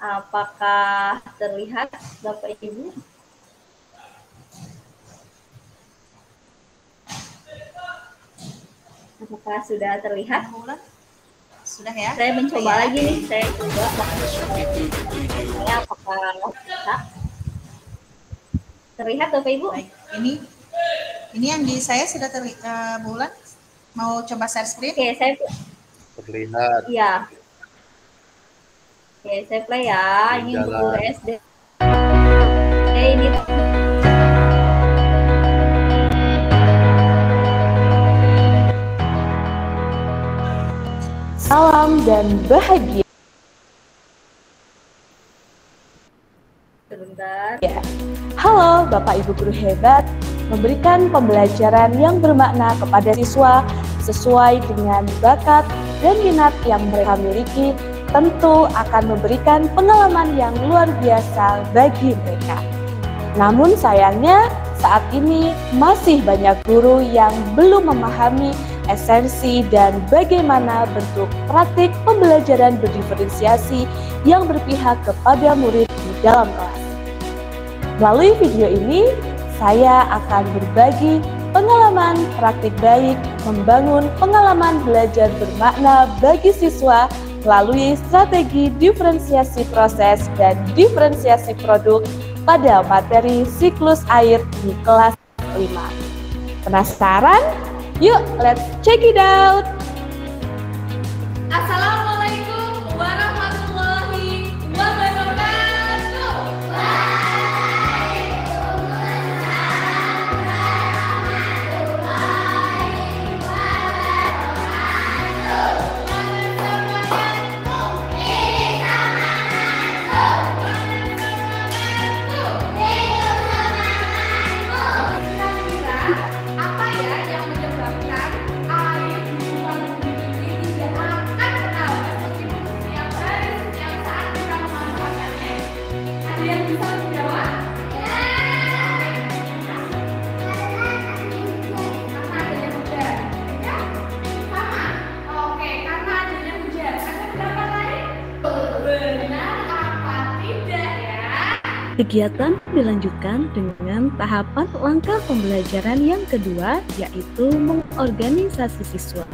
Apakah terlihat Bapak Ibu? Apakah sudah terlihat? Sudah ya? Saya mencoba lagi nih. Saya coba. Apakah bisa? Terlihat Bapak Ibu? Baik. Ini yang di saya sudah Bulan. Mau coba share screen? Oke, saya terlihat. Iya. Oke, saya play ya. Ini guru SD. Oke, ini. Salam dan bahagia. Sebentar. Ya. Halo Bapak Ibu guru hebat, memberikan pembelajaran yang bermakna kepada siswa sesuai dengan bakat dan minat yang mereka miliki, tentu akan memberikan pengalaman yang luar biasa bagi mereka. Namun sayangnya saat ini masih banyak guru yang belum memahami esensi dan bagaimana bentuk praktik pembelajaran berdiferensiasi yang berpihak kepada murid di dalam kelas. Melalui video ini, saya akan berbagi pengalaman praktik baik membangun pengalaman belajar bermakna bagi siswa melalui strategi diferensiasi proses dan diferensiasi produk pada materi siklus air di kelas 5. Penasaran? Yuk, let's check it out! Assalamualaikum warahmatullahi wabarakatuh. Apa ya yang menyebabkan air di ruang bumi ini tidak akan Kegiatan dilanjutkan dengan tahapan langkah pembelajaran yang kedua, yaitu mengorganisasi siswa.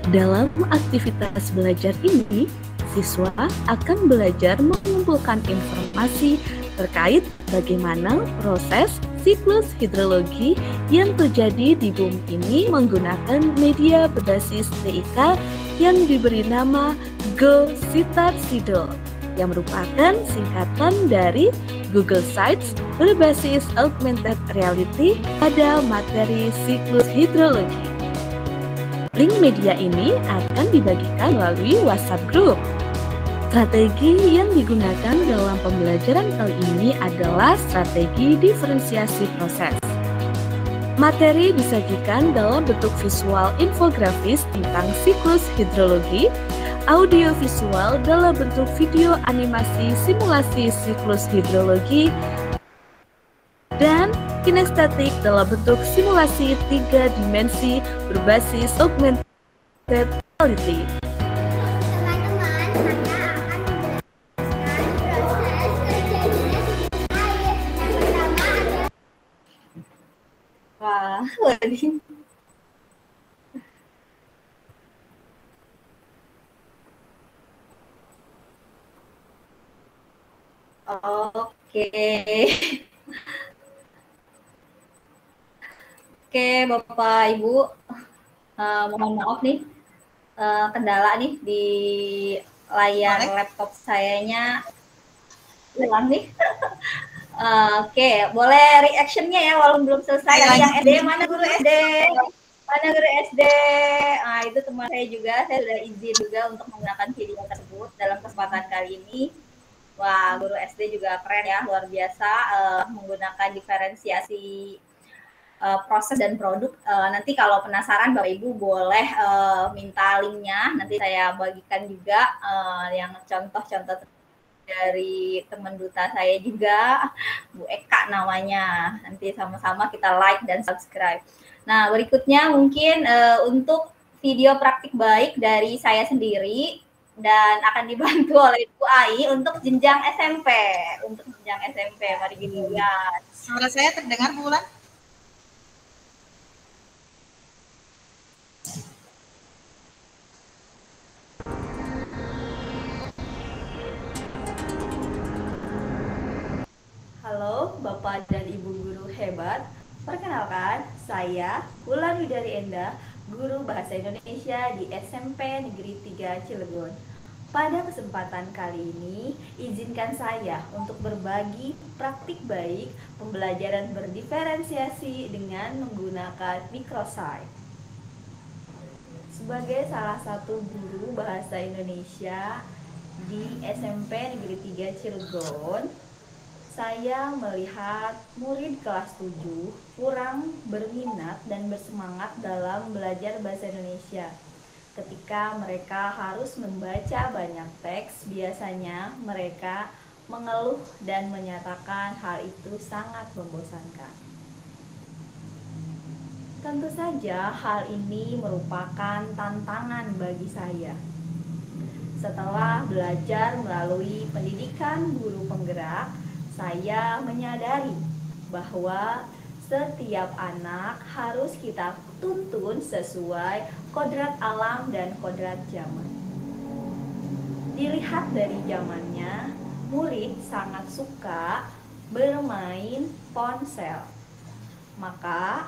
Dalam aktivitas belajar ini, siswa akan belajar mengumpulkan informasi terkait bagaimana proses siklus hidrologi yang terjadi di bumi ini menggunakan media berbasis TIK yang diberi nama GoCitar-Sidol, yang merupakan singkatan dari Google Sites berbasis augmented reality pada materi siklus hidrologi. Link media ini akan dibagikan melalui WhatsApp Group. Strategi yang digunakan dalam pembelajaran kali ini adalah strategi diferensiasi proses. Materi disajikan dalam bentuk visual infografis tentang siklus hidrologi, audio visual dalam bentuk video animasi simulasi siklus hidrologi, dan kinestetik dalam bentuk simulasi 3 dimensi berbasis augmented reality. Wah, waduh. Oke. Oke, Bapak Ibu, mohon maaf nih, kendala nih di layar laptop sayanya hilang nih. Oke, boleh reaction-nya ya walaupun belum selesai. Yang SD, mana guru SD? Mana guru SD? Nah, itu teman saya juga, saya sudah izin juga untuk menggunakan video tersebut dalam kesempatan kali ini. Wah, guru SD juga keren ya, luar biasa menggunakan diferensiasi proses dan produk. Nanti kalau penasaran Bapak Ibu boleh minta linknya, nanti saya bagikan juga yang contoh-contoh dari teman duta saya juga, Bu Eka namanya. Nanti sama-sama kita like dan subscribe. Nah, berikutnya mungkin untuk video praktik baik dari saya sendiri dan akan dibantu oleh Bu Ai untuk jenjang SMP. Untuk jenjang SMP, mari kita lihat. Suara saya terdengar, Bu Ulan? Halo Bapak dan Ibu guru hebat. Perkenalkan, saya Ulan Widari Enda, guru Bahasa Indonesia di SMP Negeri 3 Cilegon. Pada kesempatan kali ini, izinkan saya untuk berbagi praktik baik pembelajaran berdiferensiasi dengan menggunakan microsite. Sebagai salah satu guru Bahasa Indonesia di SMP Negeri 3 Cilegon, saya melihat murid kelas 7 kurang berminat dan bersemangat dalam belajar bahasa Indonesia. Ketika mereka harus membaca banyak teks, biasanya mereka mengeluh dan menyatakan hal itu sangat membosankan. Tentu saja hal ini merupakan tantangan bagi saya. Setelah belajar melalui pendidikan guru penggerak, saya menyadari bahwa setiap anak harus kita tuntun sesuai kodrat alam dan kodrat zaman. Dilihat dari zamannya, murid sangat suka bermain ponsel. Maka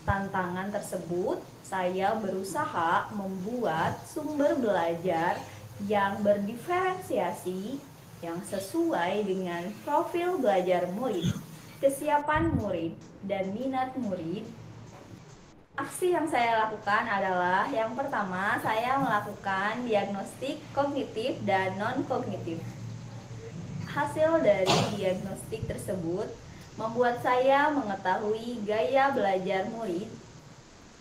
tantangan tersebut saya berusaha membuat sumber belajar yang berdiferensiasi yang sesuai dengan profil belajar murid, kesiapan murid, dan minat murid. Aksi yang saya lakukan adalah yang pertama, saya melakukan diagnostik kognitif dan non-kognitif. Hasil dari diagnostik tersebut membuat saya mengetahui gaya belajar murid,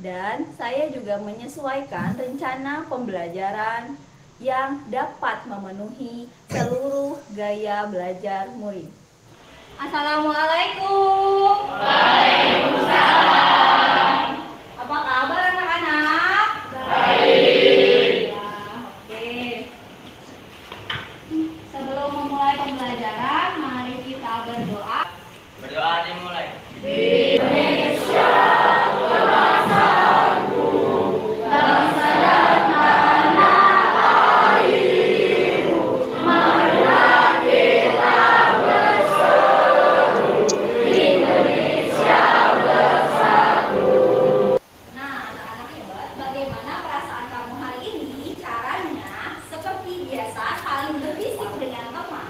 dan saya juga menyesuaikan rencana pembelajaran yang dapat memenuhi seluruh gaya belajar murid. Assalamualaikum. Waalaikumsalam. Apa kabar anak-anak? Baik. Ya, oke. Sebelum memulai pembelajaran, mari kita berdoa. Berdoa dimulai. Di Indonesia, bangsaku, bangsa dan tanah airku, marilah kita berseru, Indonesia bersatu. Nah, anak-anak hebat, bagaimana perasaan kamu hari ini? Caranya seperti biasa, saling berbisik dengan teman.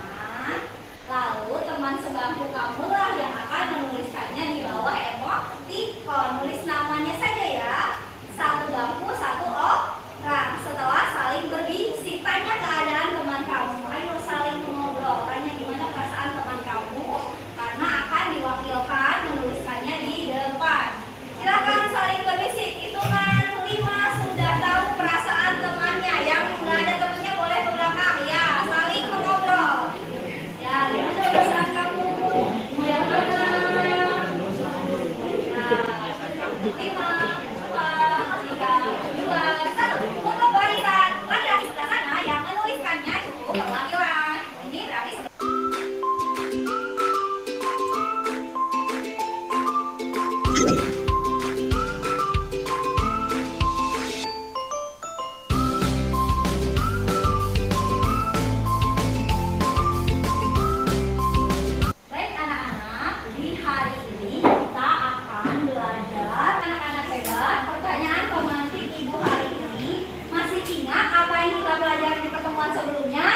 Lalu teman sebangku kamu lah yang akan menuliskannya di bawah emoticon. Nulis namanya saja ya. Satu bangku, satu orang. Setelah saling berbisik, tanya keadaan teman kamu. Ayo saling mengobrol. Tanya gimana perasaan teman kamu, karena akan diwakilkan menuliskannya di depan. Silakan saling berbisik. Hitungan 5 sudah tahu perasaan temannya. Yang nggak ada temannya boleh ke belakang. Ya, saling mengobrol. Ya, gimana perasaan kamu? Yang benar. Nah, 5, 4, 3, 2, 1. Untuk barisan laki-laki sebelah sana yang menuliskannya cukup perwakilan. Ini berarti baik anak-anak, di hari ini kita akan belajar anak-anak hebat. Pertanyaan pemantik ibu hari ini, masih ingat apa yang kita pelajari di pertemuan sebelumnya?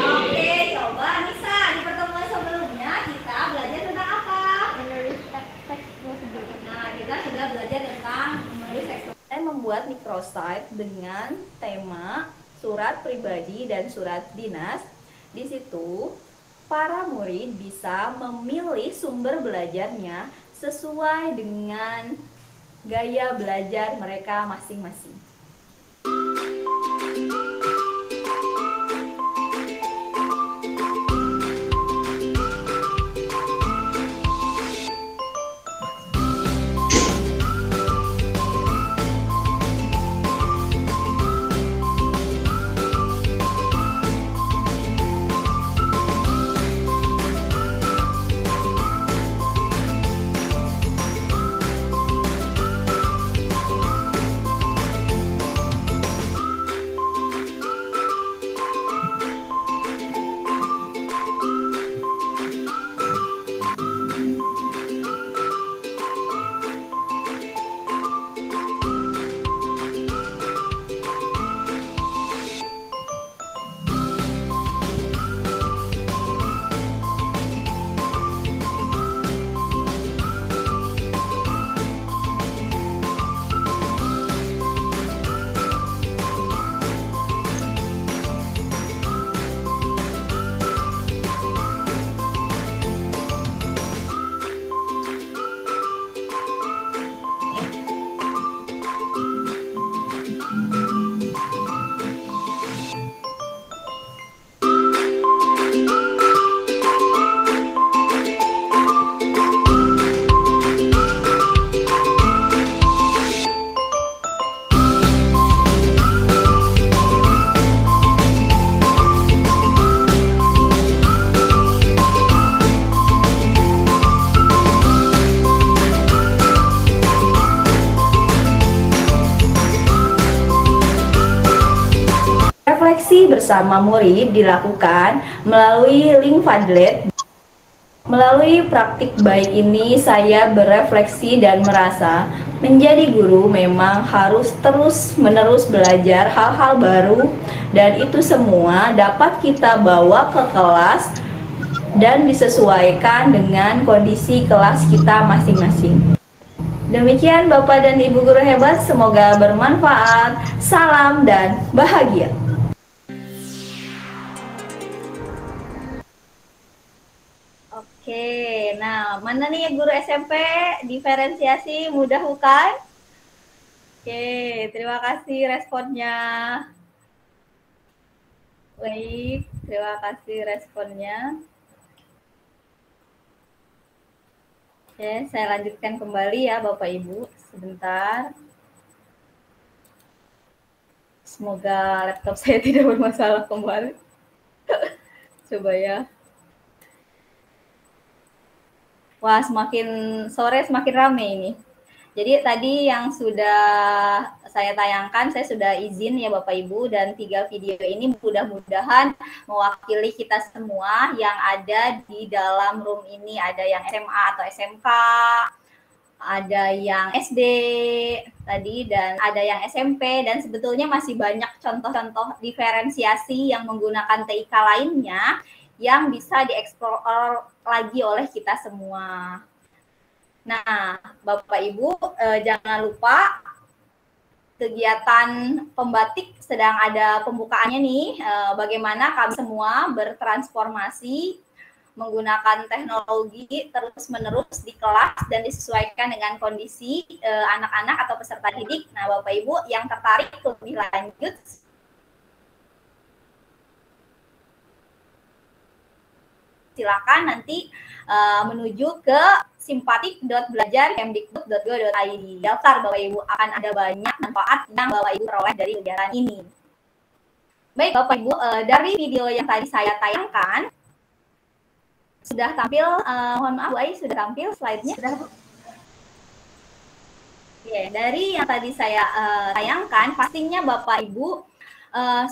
Oke, coba Nisa, di pertemuan sebelumnya kita belajar tentang apa? Nah, kita sudah belajar tentang menulis teks. Saya membuat microsite dengan tema surat pribadi dan surat dinas. Di situ para murid bisa memilih sumber belajarnya sesuai dengan gaya belajar mereka masing-masing. Refleksi bersama murid dilakukan melalui link Padlet. Melalui praktik baik ini, saya berefleksi dan merasa menjadi guru memang harus terus-menerus belajar hal-hal baru, dan itu semua dapat kita bawa ke kelas dan disesuaikan dengan kondisi kelas kita masing-masing. Demikian Bapak dan Ibu guru hebat, semoga bermanfaat. Salam dan bahagia. Oke, nah mana nih guru SMP diferensiasi mudah bukan? Oke, terima kasih responnya. Baik, terima kasih responnya. Oke, saya lanjutkan kembali ya Bapak Ibu, sebentar. Semoga laptop saya tidak bermasalah kembali. Coba ya. Wah, semakin sore semakin ramai ini. Jadi tadi yang sudah saya tayangkan, saya sudah izin ya Bapak Ibu, dan 3 video ini mudah-mudahan mewakili kita semua yang ada di dalam room ini. Ada yang SMA atau SMK, ada yang SD tadi, dan ada yang SMP, dan sebetulnya masih banyak contoh-contoh diferensiasi yang menggunakan TIK lainnya yang bisa dieksplor lagi oleh kita semua. Nah, Bapak Ibu, jangan lupa kegiatan pembatik sedang ada pembukaannya nih, bagaimana kami semua bertransformasi menggunakan teknologi terus-menerus di kelas dan disesuaikan dengan kondisi anak-anak atau peserta didik. Nah, Bapak Ibu yang tertarik lebih lanjut, silakan nanti menuju ke simpatik.belajar.kemdikbud.go.id. Daftar Bapak Ibu, akan ada banyak manfaat yang Bapak Ibu peroleh dari kegiatan ini. Baik Bapak Ibu, dari video yang tadi saya tayangkan, sudah tampil, mohon maaf Bu Ai, sudah tampil slide-nya? Sudah Bu. Oke, dari yang tadi saya tayangkan, pastinya Bapak Ibu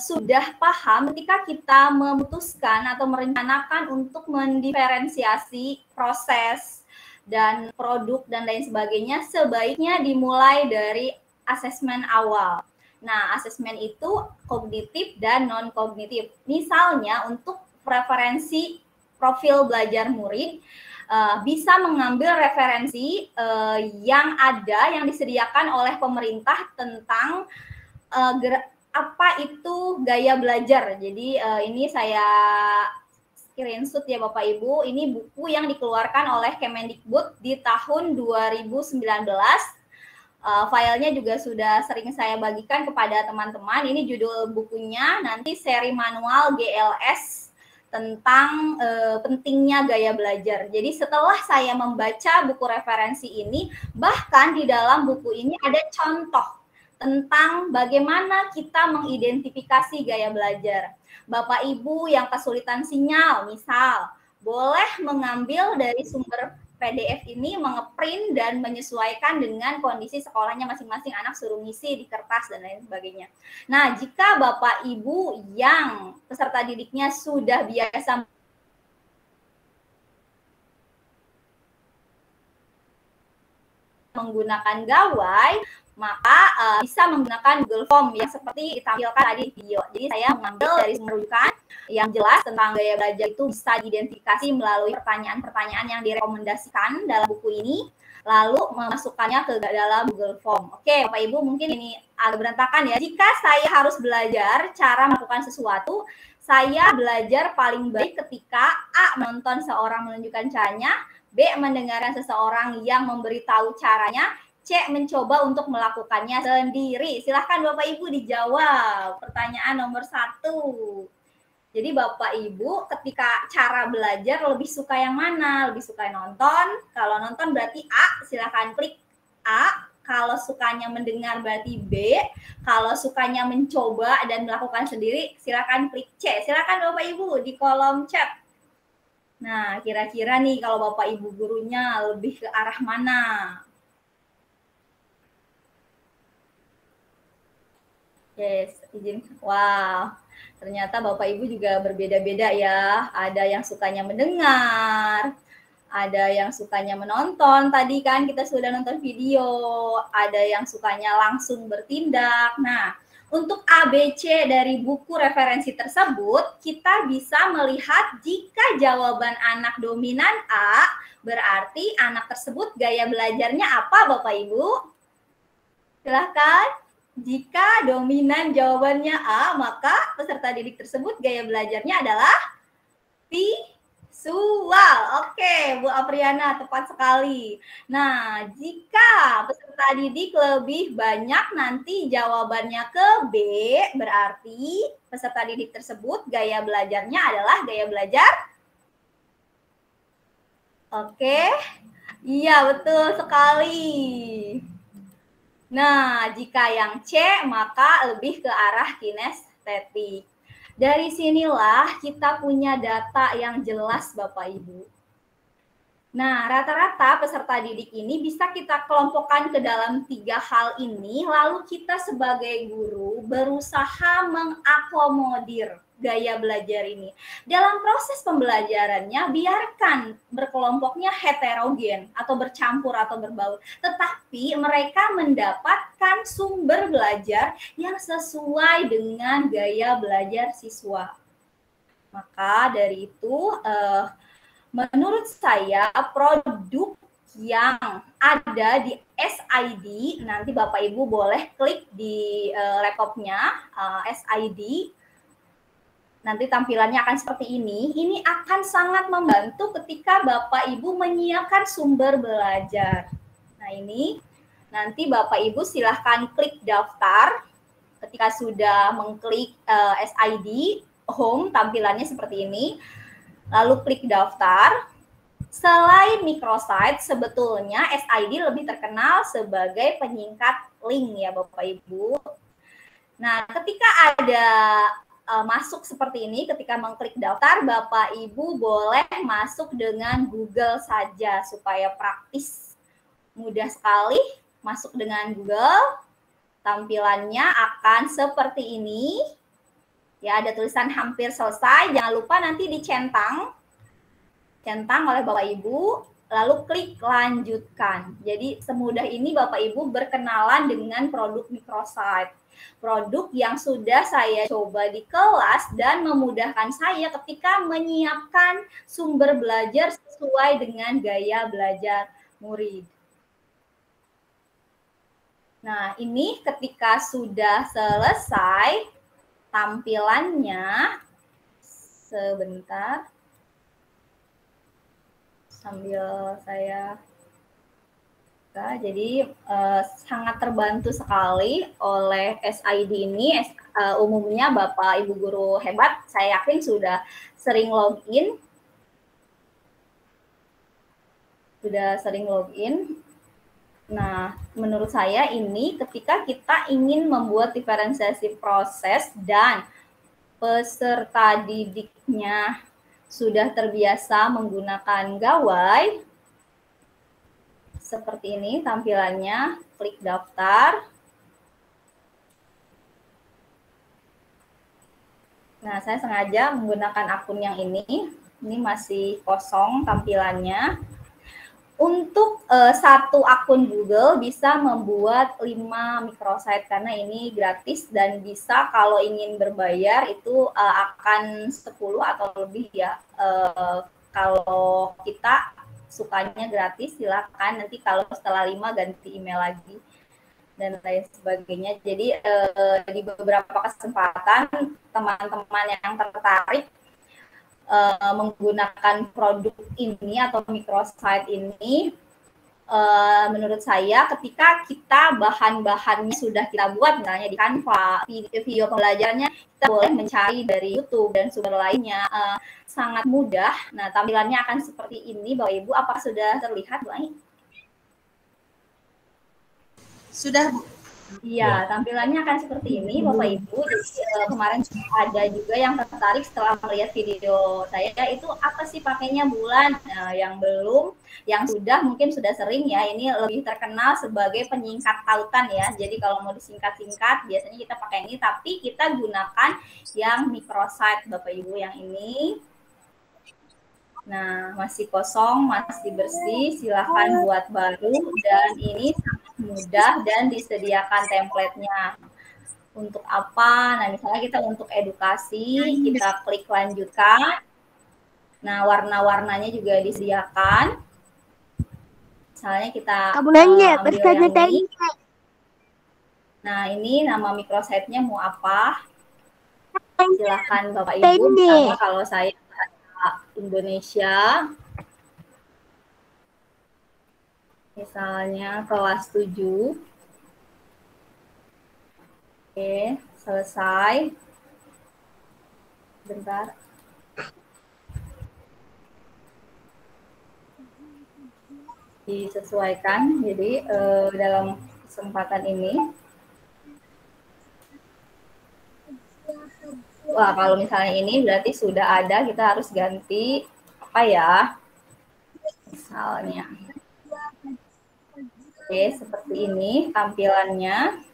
sudah paham ketika kita memutuskan atau merencanakan untuk mendiferensiasi proses dan produk dan lain sebagainya, sebaiknya dimulai dari asesmen awal. Nah, asesmen itu kognitif dan non-kognitif. Misalnya untuk preferensi profil belajar murid, bisa mengambil referensi yang ada, yang disediakan oleh pemerintah tentang apa itu gaya belajar. Jadi ini saya screenshot ya Bapak Ibu, ini buku yang dikeluarkan oleh Kemendikbud di tahun 2019. Filenya juga sudah sering saya bagikan kepada teman-teman. Ini judul bukunya, nanti seri manual GLS tentang pentingnya gaya belajar. Jadi setelah saya membaca buku referensi ini, bahkan di dalam buku ini ada contoh tentang bagaimana kita mengidentifikasi gaya belajar. Bapak Ibu yang kesulitan sinyal, misal, boleh mengambil dari sumber PDF ini, mengeprint dan menyesuaikan dengan kondisi sekolahnya masing-masing, anak suruh ngisi di kertas dan lain sebagainya. Nah, jika Bapak Ibu yang peserta didiknya sudah biasa menggunakan gawai, maka bisa menggunakan Google Form yang seperti ditampilkan tadi di video. Jadi saya mengambil dari sumber rujukan yang jelas tentang gaya belajar itu bisa diidentifikasi melalui pertanyaan-pertanyaan yang direkomendasikan dalam buku ini, lalu memasukkannya ke dalam Google Form. Oke, Bapak Ibu, mungkin ini agak berantakan ya. Jika saya harus belajar cara melakukan sesuatu, saya belajar paling baik ketika A. menonton seorang menunjukkan caranya, B. mendengarkan seseorang yang memberitahu caranya, C. mencoba untuk melakukannya sendiri. Silahkan Bapak Ibu dijawab. Pertanyaan nomor 1. Jadi Bapak Ibu ketika cara belajar lebih suka yang mana? Lebih suka nonton? Kalau nonton berarti A, silahkan klik A. Kalau sukanya mendengar berarti B. Kalau sukanya mencoba dan melakukan sendiri, silahkan klik C. Silahkan Bapak Ibu di kolom chat. Nah, kira-kira nih kalau Bapak Ibu gurunya lebih ke arah mana? Yes, izin. Wow, ternyata Bapak Ibu juga berbeda-beda ya. Ada yang sukanya mendengar, ada yang sukanya menonton. Tadi kan kita sudah nonton video. Ada yang sukanya langsung bertindak. Nah, untuk ABC dari buku referensi tersebut, kita bisa melihat jika jawaban anak dominan A, berarti anak tersebut gaya belajarnya apa Bapak Ibu? Silahkan. Jika dominan jawabannya A, maka peserta didik tersebut gaya belajarnya adalah visual. Oke, Bu Apriana, tepat sekali. Nah, jika peserta didik lebih banyak nanti jawabannya ke B, berarti peserta didik tersebut gaya belajarnya adalah gaya belajar. Oke, iya betul sekali. Nah, jika yang C, maka lebih ke arah kinestetik. Dari sinilah kita punya data yang jelas, Bapak Ibu. Nah, rata-rata peserta didik ini bisa kita kelompokkan ke dalam 3 hal ini, lalu kita sebagai guru berusaha mengakomodir gaya belajar ini. Dalam proses pembelajarannya, biarkan berkelompoknya heterogen atau bercampur atau berbaur, tetapi mereka mendapatkan sumber belajar yang sesuai dengan gaya belajar siswa. Maka dari itu, menurut saya produk yang ada di SID, nanti Bapak Ibu boleh klik di laptopnya SID, nanti tampilannya akan seperti ini. Ini akan sangat membantu ketika Bapak Ibu menyiapkan sumber belajar. Nah ini, nanti Bapak Ibu silahkan klik daftar. Ketika sudah mengklik SID, home, tampilannya seperti ini. Lalu klik daftar. Selain microsite, sebetulnya SID lebih terkenal sebagai penyingkat link ya Bapak Ibu. Nah, ketika ada masuk seperti ini, ketika mengklik daftar, Bapak Ibu boleh masuk dengan Google saja supaya praktis. Mudah sekali masuk dengan Google. Tampilannya akan seperti ini. Ya, ada tulisan hampir selesai. Jangan lupa nanti dicentang oleh Bapak Ibu, lalu klik lanjutkan. Jadi semudah ini Bapak Ibu berkenalan dengan produk microsite. Produk yang sudah saya coba di kelas dan memudahkan saya ketika menyiapkan sumber belajar sesuai dengan gaya belajar murid. Nah, ini ketika sudah selesai tampilannya, sebentar, sambil saya jadi sangat terbantu sekali oleh SID ini. Umumnya Bapak Ibu guru hebat, saya yakin sudah sering login. Nah, menurut saya ini ketika kita ingin membuat diferensiasi proses dan peserta didiknya sudah terbiasa menggunakan gawai, seperti ini tampilannya, klik daftar. Nah, saya sengaja menggunakan akun yang ini masih kosong tampilannya. Untuk satu akun Google bisa membuat 5 microsite karena ini gratis, dan bisa kalau ingin berbayar itu akan 10 atau lebih ya. Kalau kita sukanya gratis silakan, nanti kalau setelah 5 ganti email lagi dan lain sebagainya. Jadi di beberapa kesempatan teman-teman yang tertarik menggunakan produk ini atau microsite ini, menurut saya ketika kita bahan-bahannya sudah kita buat, misalnya di Canva, video pembelajarannya kita boleh mencari dari YouTube dan sumber lainnya, sangat mudah. Nah, tampilannya akan seperti ini Bapak Ibu. Apa sudah terlihat Bu Ai? Sudah Bu. Iya, tampilannya akan seperti ini Bapak Ibu. Jadi kemarin ada juga yang tertarik setelah melihat video saya, itu apa sih pakainya bulan. Yang belum, yang sudah mungkin sudah sering ya, ini lebih terkenal sebagai penyingkat tautan ya. Jadi kalau mau disingkat-singkat biasanya kita pakai ini, tapi kita gunakan yang microsite Bapak Ibu yang ini. Nah, masih kosong, masih bersih, silahkan buat baru, dan ini sangat mudah dan disediakan template-nya. Untuk apa? Nah, misalnya kita untuk edukasi, kita klik lanjutkan. Nah, warna-warnanya juga disediakan. Misalnya kita ambil yang ini. Nah, ini nama microsite-nya mau apa? Silahkan Bapak Ibu, misalnya kalau saya Indonesia, misalnya kelas 7. Oke, selesai. Bentar. Disesuaikan, jadi dalam kesempatan ini. Wah, kalau misalnya ini berarti sudah ada, kita harus ganti apa ya? Misalnya. Oke, seperti ini tampilannya.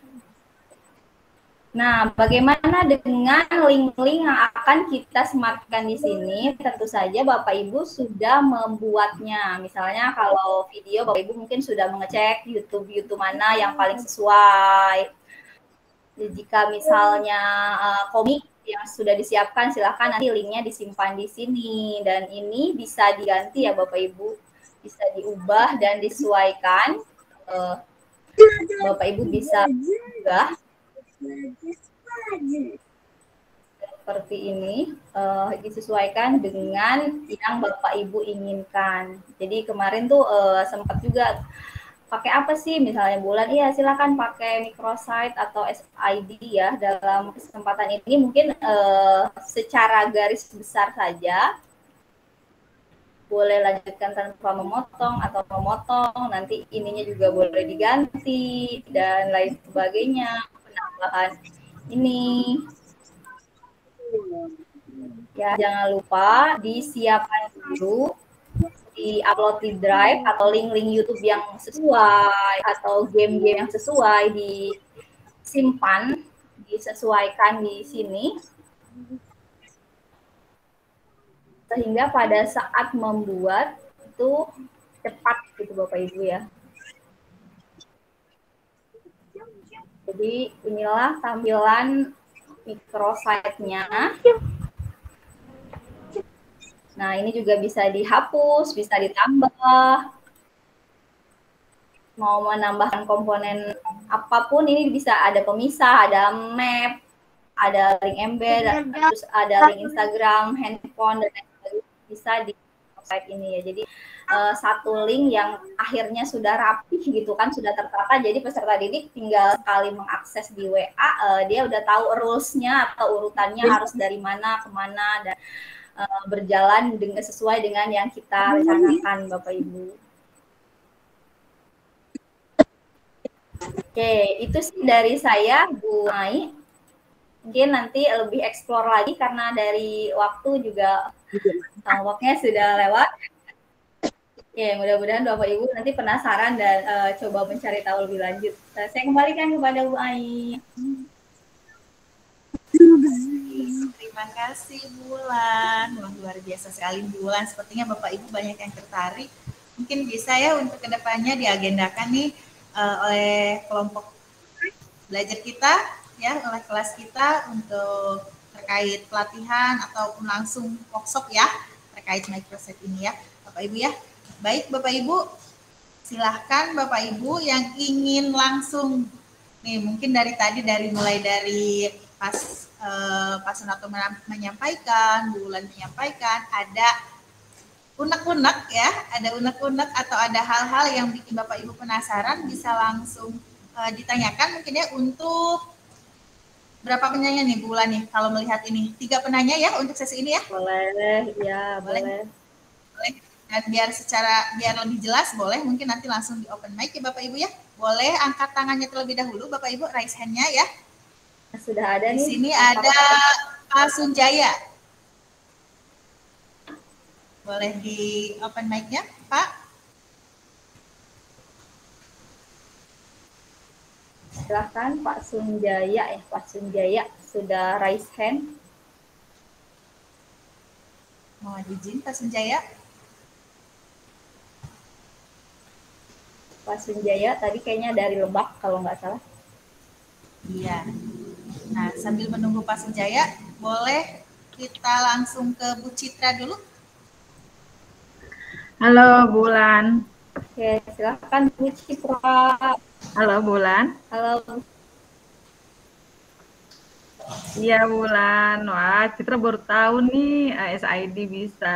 Nah, bagaimana dengan link-link yang akan kita sematkan di sini? Tentu saja Bapak Ibu sudah membuatnya. Misalnya kalau video Bapak Ibu mungkin sudah mengecek YouTube mana yang paling sesuai. Jika misalnya komik yang sudah disiapkan, silahkan nanti linknya disimpan di sini. Dan ini bisa diganti ya Bapak Ibu. Bisa diubah dan disesuaikan. Bapak Ibu bisa ubah seperti ini, disesuaikan dengan yang Bapak Ibu inginkan. Jadi kemarin tuh sempat juga pakai apa sih, misalnya bulan, iya silakan pakai microsite atau SID ya. Dalam kesempatan ini mungkin secara garis besar saja, boleh lanjutkan tanpa memotong atau memotong, nanti ininya juga boleh diganti dan lain sebagainya. Penambahan ini ya, jangan lupa disiapkan dulu, di-upload di Drive atau link-link YouTube yang sesuai atau game-game yang sesuai disimpan, disesuaikan di sini. Sehingga pada saat membuat itu cepat gitu Bapak Ibu ya. Jadi inilah tampilan microsite-nya. Nah, ini juga bisa dihapus, bisa ditambah. Mau menambahkan komponen apapun, ini bisa ada pemisah, ada map, ada link embed, terus ada link Instagram, handphone, dan bisa di website ini ya. Jadi satu link yang akhirnya sudah rapih gitu kan, sudah tertata, jadi peserta didik tinggal sekali mengakses di WA, dia udah tahu rules-nya atau urutannya harus dari mana ke mana, dan berjalan dengan sesuai dengan yang kita rencanakan Bapak Ibu. Oke, itu sih dari saya Bu Mai. Mungkin nanti lebih explore lagi karena dari waktu juga waktunya sudah lewat. Ya, mudah-mudahan Bapak Ibu nanti penasaran dan coba mencari tahu lebih lanjut. Saya kembalikan kepada Bu Ai. Terima kasih Bulan. Wah, luar biasa sekali Bulan. Sepertinya Bapak Ibu banyak yang tertarik. Mungkin bisa ya untuk kedepannya diagendakan nih oleh kelompok belajar kita, ya, oleh kelas kita untuk terkait pelatihan ataupun langsung workshop ya terkait microsite ini ya Bapak Ibu ya. Baik Bapak Ibu, silahkan Bapak Ibu yang ingin langsung nih, mungkin mulai dari Pak Sunato menyampaikan, Bulan menyampaikan, ada unek-unek ya, ada unek-unek atau ada hal-hal yang bikin Bapak Ibu penasaran, bisa langsung ditanyakan mungkin ya. Untuk berapa penanya nih Bulan nih kalau melihat ini? 3 penanya ya untuk sesi ini ya? Boleh, ya boleh. Dan biar lebih jelas, boleh mungkin nanti langsung di open mic ya Bapak Ibu ya. Boleh angkat tangannya terlebih dahulu Bapak Ibu, raise hand-nya ya. Sudah ada di nih. Di sini ada Pak Sunjaya. Boleh di open mic-nya, Pak. Silahkan Pak Sunjaya ya, Pak Sunjaya sudah raise hand. Mohon izin Pak Sunjaya. Pak Sunjaya tadi kayaknya dari Lebak kalau nggak salah. Iya. Nah, sambil menunggu Pak Sunjaya, boleh kita langsung ke Bu Citra dulu. Halo Bulan. Oke, silakan Bu Citra. Halo Bulan. Halo. Iya Bulan. Wah, Citra baru tahu nih SID bisa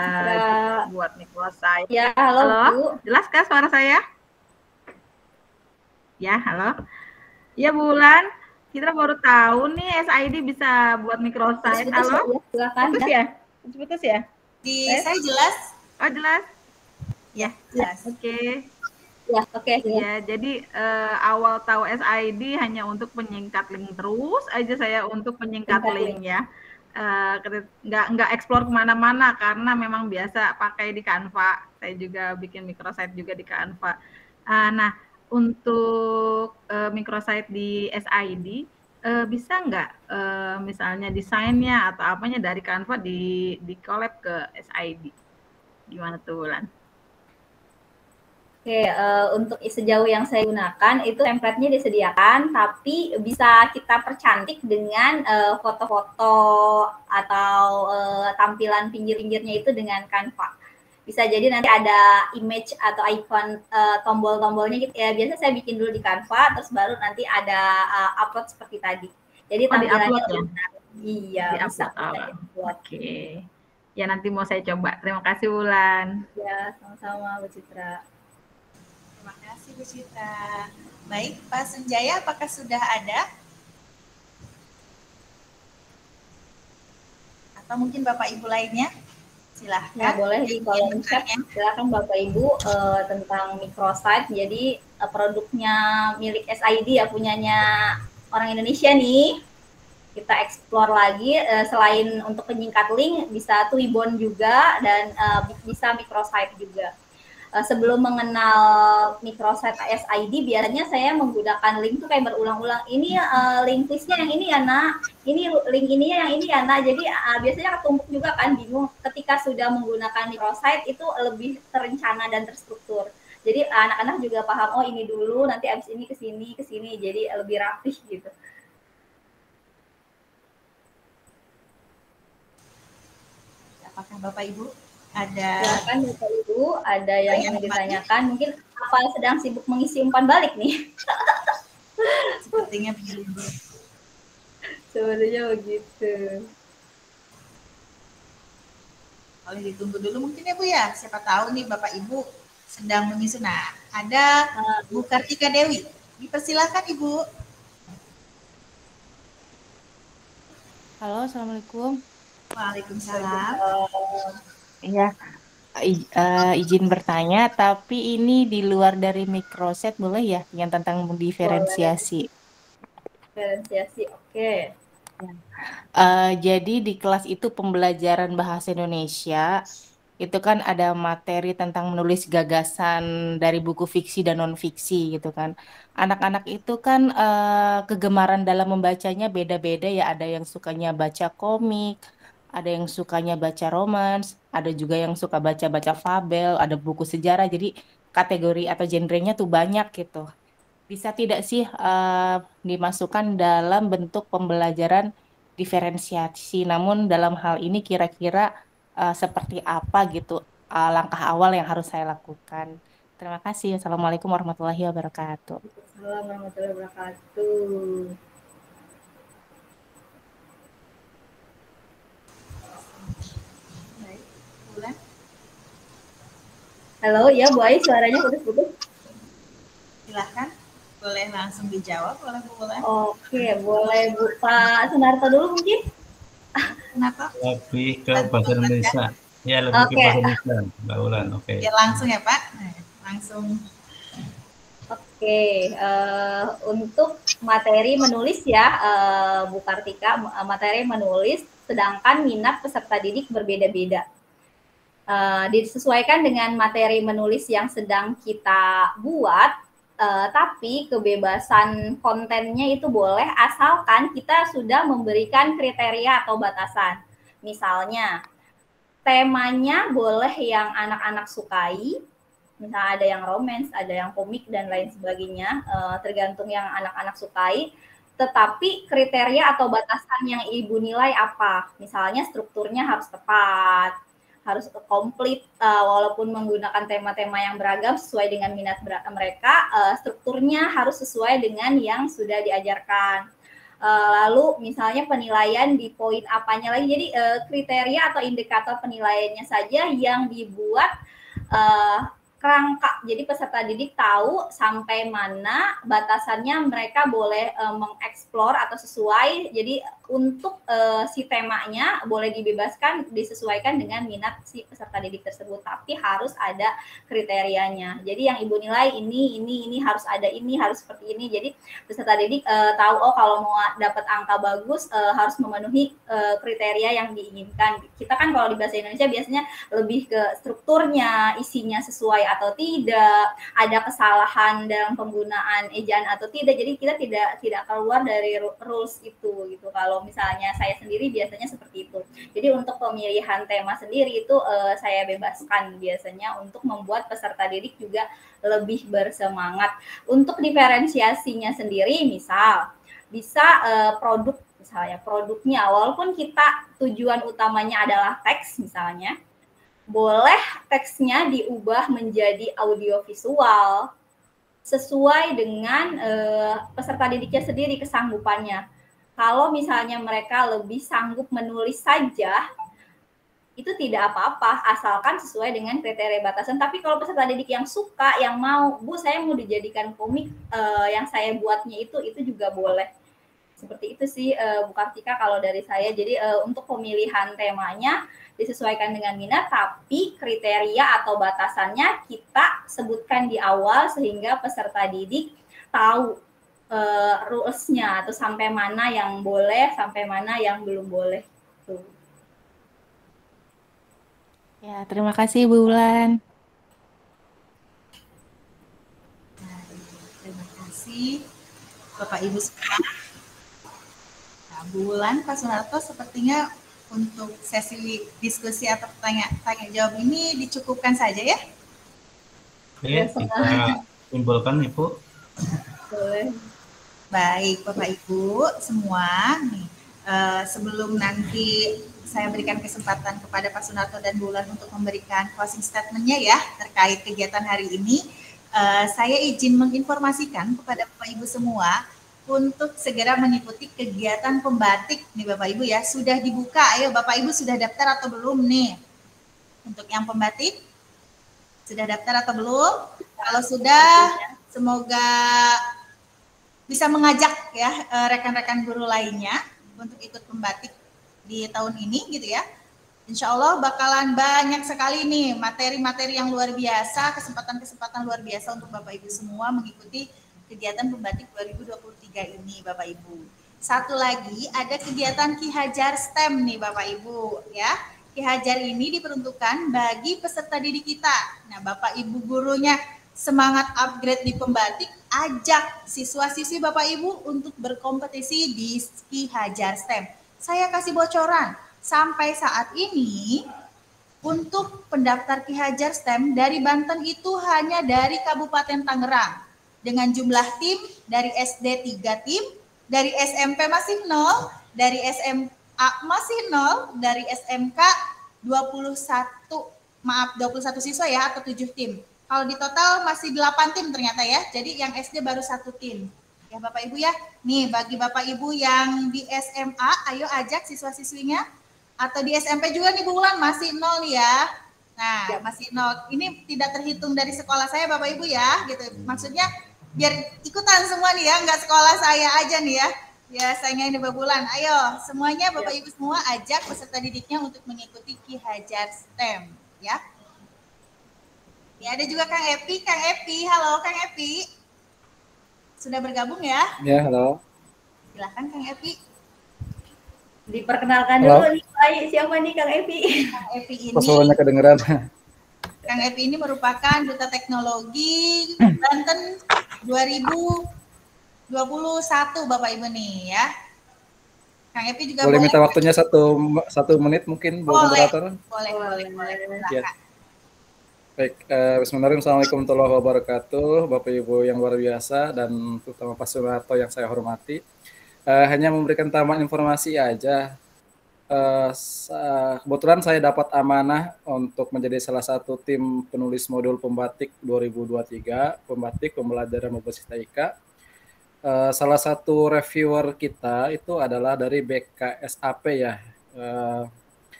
buat microsite. Ya, halo Bu. Jelas kah suara saya? Ya, halo. Ya Bulan, Citra baru tahu nih SID bisa buat microsite. Halo. Silakan. Putus ya? Putus ya? Saya jelas. Oh, jelas. Ya, jelas. Oke. Ya, oke. Ya, jadi awal tahu SID hanya untuk penyingkat link, terus aja saya untuk penyingkat link ya. Nggak explore kemana-mana karena memang biasa pakai di Canva. Saya juga bikin microsite juga di Canva. Nah, untuk microsite di SID, bisa nggak misalnya desainnya atau apanya dari Canva di collab ke SID? Gimana tuh, Wulan? Oke, untuk sejauh yang saya gunakan itu template-nya disediakan, tapi bisa kita percantik dengan foto-foto atau tampilan pinggir-pinggirnya itu dengan Canva. Bisa jadi nanti ada image atau icon tombol-tombolnya gitu ya. Biasa saya bikin dulu di Canva, terus baru nanti ada upload seperti tadi. Jadi tampilannya di-upload ya? Iya, bisa. Oke. Ya, nanti mau saya coba. Terima kasih, Wulan. Ya, sama-sama, Bu Citra. Terima kasih Bu Citra. Baik, Pak Sunjaya, apakah sudah ada? Atau mungkin Bapak Ibu lainnya? Silahkan. Ya, boleh di kolom chat. Silahkan Bapak Ibu tentang microsite. Jadi produknya milik SID ya, punyanya orang Indonesia nih. Kita explore lagi, selain untuk penyingkat link, bisa Twibbon juga, dan bisa microsite juga. Sebelum mengenal microsite SID, biasanya saya menggunakan link tuh kayak berulang-ulang. Ini link listnya yang ini ya, Nak. Ini link ini yang ini ya, Nak. Jadi biasanya ketumpuk juga kan, bingung. Ketika sudah menggunakan microsite itu lebih terencana dan terstruktur. Jadi anak-anak juga paham, oh ini dulu, nanti abis ini ke sini. Jadi lebih rapih gitu. Apakah Bapak Ibu ada? Silakan Bapak Ibu, ada yang ingin ditanyakan. Mungkin apa sedang sibuk mengisi umpan balik nih? Sepertinya begitu. Sebenarnya begitu. Boleh ditunggu dulu mungkin ya Bu ya. Siapa tahu nih Bapak Ibu sedang menyusun. Nah, ada Bu Kartika Dewi. Dipersilakan Ibu. Halo, Assalamualaikum. Waalaikumsalam. Iya, izin bertanya, tapi ini di luar dari microsite boleh ya, yang tentang diferensiasi? Diferensiasi, oke. Jadi di kelas itu pembelajaran bahasa Indonesia, itu kan ada materi tentang menulis gagasan dari buku fiksi dan non-fiksi gitu kan. Anak-anak itu kan kegemaran dalam membacanya beda-beda ya, ada yang sukanya baca komik, ada yang sukanya baca romans, ada juga yang suka baca-baca fabel, ada buku sejarah. Jadi kategori atau genrenya tuh banyak gitu. Bisa tidak sih dimasukkan dalam bentuk pembelajaran diferensiasi? Namun dalam hal ini kira-kira seperti apa gitu langkah awal yang harus saya lakukan? Terima kasih. Assalamualaikum warahmatullahi wabarakatuh. Assalamualaikum warahmatullahi wabarakatuh. Halo, ya Bu Ai, suaranya putus-putus. Silahkan, boleh langsung dijawab oleh Bu Wulan. Oke, boleh Bu Pak Sunarto dulu mungkin. Kenapa? Lebih ke bahasa Indonesia. Ya, lebih ke bahasa Indonesia, Mbak Wulan. Oke. Ya langsung ya Pak, langsung. Oke, untuk materi menulis ya, Bu Kartika, materi menulis, sedangkan minat peserta didik berbeda-beda. Disesuaikan dengan materi menulis yang sedang kita buat, tapi kebebasan kontennya itu boleh asalkan kita sudah memberikan kriteria atau batasan. Misalnya, temanya boleh yang anak-anak sukai, misalnya ada yang romance, ada yang komik, dan lain sebagainya, tergantung yang anak-anak sukai. Tetapi kriteria atau batasan yang Ibu nilai apa? Misalnya strukturnya harus tepat, harus komplit, walaupun menggunakan tema-tema yang beragam sesuai dengan minat mereka, strukturnya harus sesuai dengan yang sudah diajarkan. Lalu misalnya penilaian di poin apanya lagi, jadi kriteria atau indikator penilaiannya saja yang dibuat kerangka. Jadi peserta didik tahu sampai mana batasannya mereka boleh mengeksplor atau sesuai. Jadi untuk si temanya boleh dibebaskan, disesuaikan dengan minat si peserta didik tersebut. Tapi harus ada kriterianya. Jadi yang Ibu nilai ini harus ada, ini harus seperti ini. Jadi peserta didik tahu, oh kalau mau dapat angka bagus harus memenuhi kriteria yang diinginkan. Kita kan kalau di bahasa Indonesia biasanya lebih ke strukturnya, isinya sesuai atau tidak, ada kesalahan dalam penggunaan ejaan atau tidak. Jadi kita tidak keluar dari rules itu gitu. Kalau misalnya saya sendiri biasanya seperti itu. Jadi untuk pemilihan tema sendiri itu saya bebaskan biasanya untuk membuat peserta didik juga lebih bersemangat. Untuk diferensiasinya sendiri, misal bisa produk, misalnya produknya, walaupun kita tujuan utamanya adalah teks misalnya, boleh teksnya diubah menjadi audiovisual sesuai dengan peserta didiknya sendiri kesanggupannya. Kalau misalnya mereka lebih sanggup menulis saja, itu tidak apa-apa, asalkan sesuai dengan kriteria batasan. Tapi kalau peserta didik yang suka, yang mau, Bu saya mau dijadikan komik yang saya buatnya itu juga boleh. Seperti itu sih Bu Kartika kalau dari saya. Jadi untuk pemilihan temanya disesuaikan dengan minat, tapi kriteria atau batasannya kita sebutkan di awal sehingga peserta didik tahu rules-nya atau sampai mana yang boleh, sampai mana yang belum boleh. Tuh. Ya, terima kasih Bu Wulan. Terima kasih Bapak Ibu semua. Nah, Bu Wulan, Pak Sunarto, sepertinya untuk sesi diskusi atau tanya jawab ini dicukupkan saja ya? Iya, kita simpulkan Ibu. Boleh. Baik, Bapak Ibu semua, nih, sebelum nanti saya berikan kesempatan kepada Pak Sunarto dan Bu Wulan untuk memberikan closing statement-nya ya terkait kegiatan hari ini, saya izin menginformasikan kepada Bapak Ibu semua untuk segera mengikuti kegiatan pembatik nih Bapak Ibu ya. Sudah dibuka, ayo Bapak Ibu sudah daftar atau belum nih? Untuk yang pembatik, sudah daftar atau belum? Kalau sudah, semoga bisa mengajak ya rekan-rekan guru lainnya untuk ikut pembatik di tahun ini gitu ya. Insya Allah bakalan banyak sekali nih materi-materi yang luar biasa, kesempatan-kesempatan luar biasa untuk Bapak Ibu semua mengikuti kegiatan pembatik 2023 ini Bapak Ibu. Satu lagi ada kegiatan Ki Hajar STEM nih Bapak Ibu ya. Ki Hajar ini diperuntukkan bagi peserta didik kita. Nah Bapak Ibu gurunya semangat upgrade di pembatik, ajak siswa-siswi Bapak Ibu untuk berkompetisi di Ki Hajar STEM. Saya kasih bocoran, sampai saat ini untuk pendaftar Ki Hajar STEM dari Banten itu hanya dari Kabupaten Tangerang. Dengan jumlah tim dari SD 3 tim, dari SMP masih 0, dari SMA masih 0, dari SMK 21 siswa ya atau 7 tim. Kalau di total masih 8 tim ternyata ya. Jadi yang SD baru 1 tim. Ya Bapak Ibu ya. Nih bagi Bapak Ibu yang di SMA, ayo ajak siswa-siswinya. Atau di SMP juga nih Bu Wulan masih 0 ya. Nah, masih 0. Ini tidak terhitung dari sekolah saya Bapak Ibu ya, gitu. Maksudnya biar ikutan semua nih ya, nggak sekolah saya aja nih ya. Biasanya ini Bapak Wulan. Ayo, semuanya Bapak Ibu semua ajak peserta didiknya untuk mengikuti Ki Hajar STEM ya. Ya, ada juga Kang Epi. Kang Epi, halo Kang Epi. Sudah bergabung ya? Ya, halo. Silakan Kang Epi. Diperkenalkan dulu nih, siapa nih Kang Epi? Kang Epi ini. Suaranya kedengeran. Kang Epi ini merupakan Duta Teknologi Banten 2021 Bapak Ibu nih ya. Kang Epi juga boleh minta waktunya satu menit mungkin buat moderator? Boleh. Ya. Baik, bismillahirrahmanirrahim. Assalamualaikum warahmatullahi wabarakatuh, Bapak Ibu yang luar biasa dan terutama Pak Sunarto yang saya hormati. Hanya memberikan tambahan informasi aja. Kebetulan saya dapat amanah untuk menjadi salah satu tim penulis modul pembatik 2023, pembatik pembelajaran berbasis TIK. Salah satu reviewer kita itu adalah dari BKSAP ya,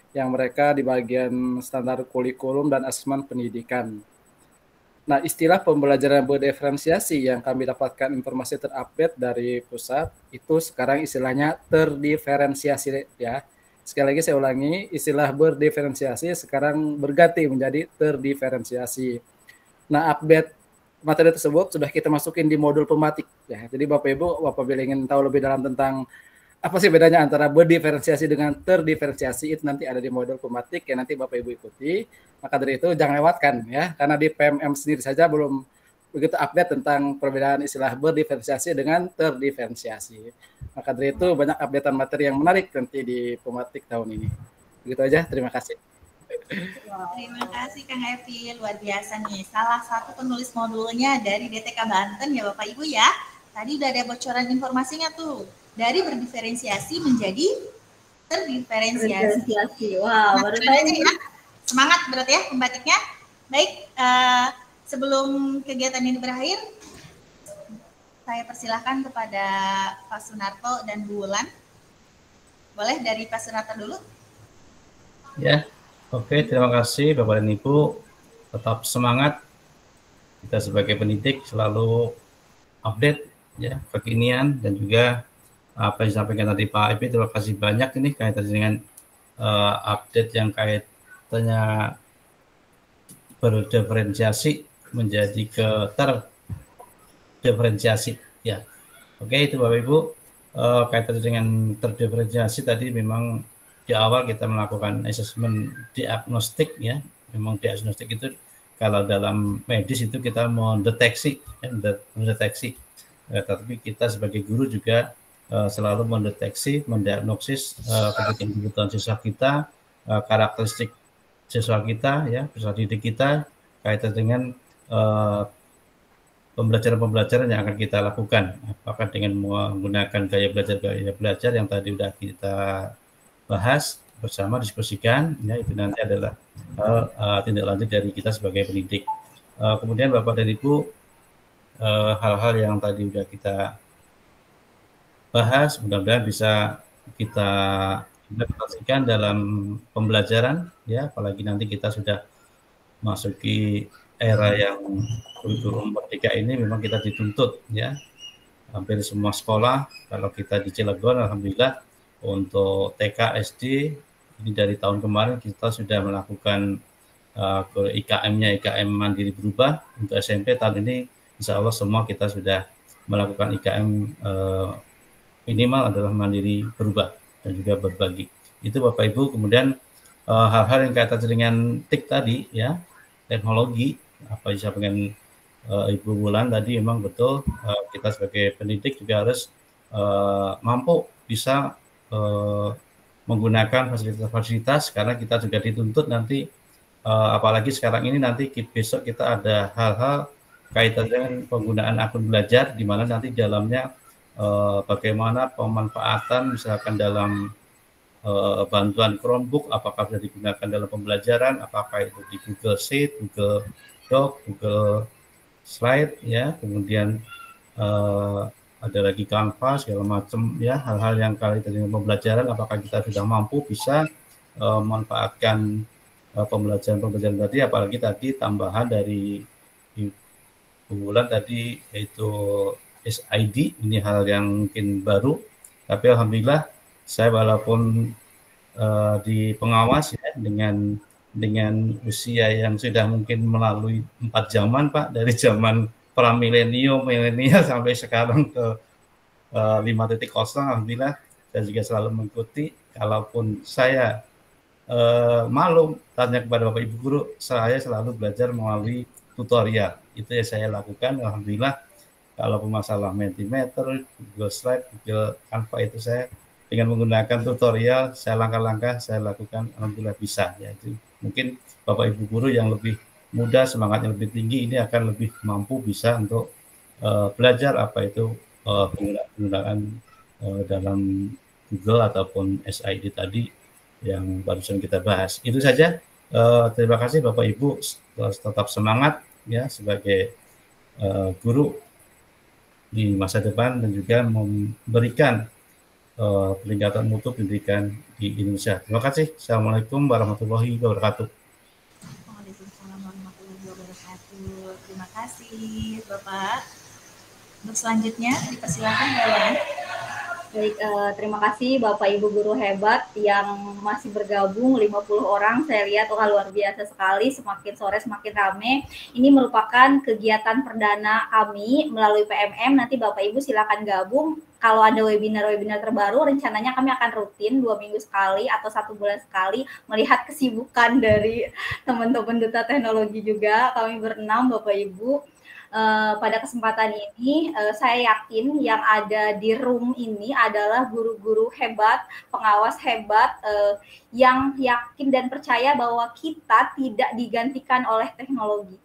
yang mereka di bagian standar kurikulum dan asesmen pendidikan. Nah, istilah pembelajaran berdiferensiasi yang kami dapatkan informasi terupdate dari pusat itu sekarang istilahnya terdiferensiasi ya. Sekali lagi saya ulangi, istilah berdiferensiasi sekarang berganti menjadi terdiferensiasi. Nah, update materi tersebut sudah kita masukin di modul pembatik ya. Jadi Bapak Ibu apabila ingin tahu lebih dalam tentang apa sih bedanya antara berdiferensiasi dengan terdiferensiasi, itu nanti ada di modul pembatik yang nanti Bapak Ibu ikuti. Maka dari itu jangan lewatkan ya, karena di PMM sendiri saja belum begitu update tentang perbedaan istilah berdiferensiasi dengan terdiferensiasi. Maka dari itu banyak updatean materi yang menarik nanti di pembatik tahun ini. Begitu aja, terima kasih. Terima kasih Kang Evi, luar biasa nih. Salah satu penulis modulnya dari DTK Banten ya Bapak Ibu ya. Tadi udah ada bocoran informasinya tuh. Dari berdiferensiasi menjadi terdiferensiasi. Wow, baru tahu ya. Semangat berarti ya pembatiknya. Baik, sebelum kegiatan ini berakhir, saya persilahkan kepada Pak Sunarto dan Bu Wulan. Boleh dari Pak Sunarto dulu? Ya, oke, terima kasih Bapak dan Ibu. Tetap semangat. Kita sebagai pendidik selalu update ya kekinian dan juga apa yang disampaikan tadi Pak Evi. Terima kasih banyak ini kaitannya dengan update yang kaitannya berdiferensiasi menjadi ke terdiferensiasi ya. Oke, itu Bapak Ibu kaitannya dengan terdiferensiasi tadi memang di awal kita melakukan asesmen diagnostik ya. Memang diagnostik itu kalau dalam medis itu kita mendeteksi tapi kita sebagai guru juga selalu mendeteksi, mendiagnosis kebutuhan siswa kita, karakteristik siswa kita, ya, siswa didik kita, kaitan dengan pembelajaran-pembelajaran yang akan kita lakukan. Apakah dengan menggunakan gaya belajar yang tadi sudah kita bahas bersama, diskusikan, ya, itu nanti adalah tindak lanjut dari kita sebagai pendidik. Kemudian Bapak dan Ibu, hal-hal yang tadi sudah kita bahas, mudah-mudahan bisa kita implementasikan dalam pembelajaran, ya, apalagi nanti kita sudah masuki era yang kurikulum merdeka ini, memang kita dituntut, ya, hampir semua sekolah. Kalau kita di Cilegon, alhamdulillah untuk TK, SD, ini dari tahun kemarin kita sudah melakukan IKM-nya, IKM mandiri berubah. Untuk SMP tahun ini, insya Allah semua kita sudah melakukan IKM minimal adalah mandiri berubah dan juga berbagi. Itu Bapak Ibu. Kemudian hal-hal yang kaitan dengan TIK tadi, ya, teknologi, apa yang disampaikan Ibu Wulan tadi, memang betul kita sebagai pendidik juga harus mampu bisa menggunakan fasilitas-fasilitas, karena kita juga dituntut nanti, apalagi sekarang ini nanti besok kita ada hal-hal kaitan dengan penggunaan akun belajar, di mana nanti dalamnya bagaimana pemanfaatan misalkan dalam bantuan Chromebook, apakah sudah digunakan dalam pembelajaran, apakah itu di Google Sheet, Google Doc, Google Slide, ya, kemudian ada lagi Canva, segala macam, ya, hal-hal yang kaitan dengan pembelajaran, apakah kita sudah mampu bisa memanfaatkan pembelajaran tadi, apalagi tadi tambahan dari bulan tadi yaitu SID, ini hal yang mungkin baru, tapi alhamdulillah saya walaupun di pengawas, ya, dengan usia yang sudah mungkin melalui 4 zaman, Pak, dari zaman pra-milenial, milenial sampai sekarang ke 5.0, alhamdulillah saya juga selalu mengikuti. Kalaupun saya malu tanya kepada Bapak Ibu guru, saya selalu belajar melalui tutorial. Itu yang saya lakukan, alhamdulillah. Kalau masalah Mentimeter, Google Slide, Google Canva, itu saya dengan menggunakan tutorial, saya langkah-langkah saya lakukan, alhamdulillah bisa. Ya, itu mungkin Bapak Ibu guru yang lebih muda, semangatnya lebih tinggi, ini akan lebih mampu bisa untuk belajar apa itu penggunaan dalam Google ataupun SID tadi yang barusan kita bahas. Itu saja. Terima kasih Bapak Ibu, tetap semangat, ya, sebagai guru di masa depan dan juga memberikan peningkatan mutu pendidikan di Indonesia. Terima kasih. Assalamualaikum warahmatullahi wabarakatuh. Waalaikumsalam warahmatullahi wabarakatuh. Terima kasih, Bapak. Untuk selanjutnya, dipersilakan, Bapak. Baik, terima kasih Bapak Ibu guru hebat yang masih bergabung 50 orang. Saya lihat luar biasa sekali, semakin sore semakin ramai. Ini merupakan kegiatan perdana kami melalui PMM. Nanti Bapak Ibu silakan gabung. Kalau ada webinar-webinar terbaru, rencananya kami akan rutin 2 minggu sekali atau 1 bulan sekali melihat kesibukan dari teman-teman Duta Teknologi juga. Kami berenam Bapak Ibu. Pada kesempatan ini saya yakin yang ada di room ini adalah guru-guru hebat, pengawas hebat yang yakin dan percaya bahwa kita tidak digantikan oleh teknologi.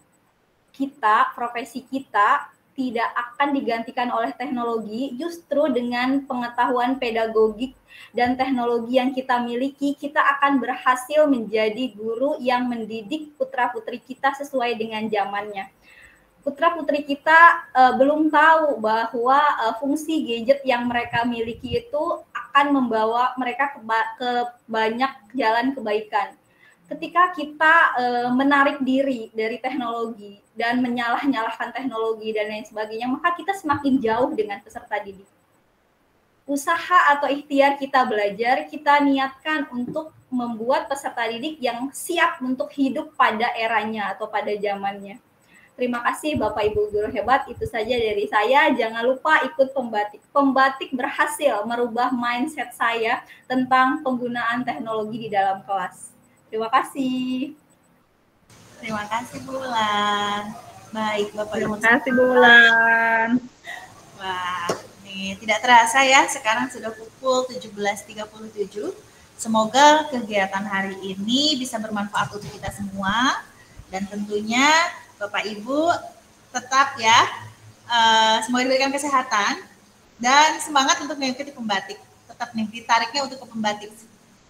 Kita, profesi kita tidak akan digantikan oleh teknologi, justru dengan pengetahuan pedagogik dan teknologi yang kita miliki, kita akan berhasil menjadi guru yang mendidik putra-putri kita sesuai dengan zamannya. Putra-putri kita belum tahu bahwa fungsi gadget yang mereka miliki itu akan membawa mereka ke banyak jalan kebaikan. Ketika kita menarik diri dari teknologi dan menyalah-nyalahkan teknologi dan lain sebagainya, maka kita semakin jauh dengan peserta didik. Usaha atau ikhtiar kita belajar, kita niatkan untuk membuat peserta didik yang siap untuk hidup pada eranya atau pada zamannya. Terima kasih Bapak Ibu guru hebat, itu saja dari saya. Jangan lupa ikut pembatik. Pembatik berhasil merubah mindset saya tentang penggunaan teknologi di dalam kelas. Terima kasih. Terima kasih Bulan. Baik Bapak Ibu. Terima kasih Bulan. Wah, nih tidak terasa ya, sekarang sudah pukul 17.37. Semoga kegiatan hari ini bisa bermanfaat untuk kita semua. Dan tentunya Bapak Ibu tetap ya, semoga diberikan kesehatan dan semangat untuk mengikuti pembatik. Tetap nih ditariknya untuk ke pembatik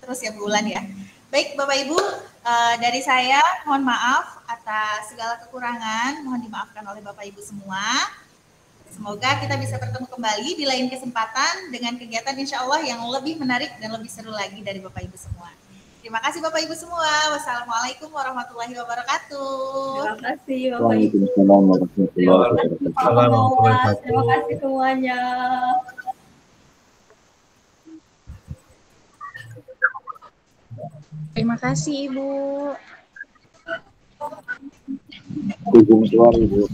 terus ya Bulan ya. Baik Bapak Ibu, dari saya mohon maaf atas segala kekurangan, mohon dimaafkan oleh Bapak Ibu semua. Semoga kita bisa bertemu kembali di lain kesempatan dengan kegiatan insya Allah yang lebih menarik dan lebih seru lagi dari Bapak Ibu semua. Terima kasih Bapak Ibu semua. Wassalamualaikum warahmatullahi wabarakatuh. Terima kasih Bapak Ibu. Terima kasih semuanya. Terima kasih Ibu. Ujung suara Ibu.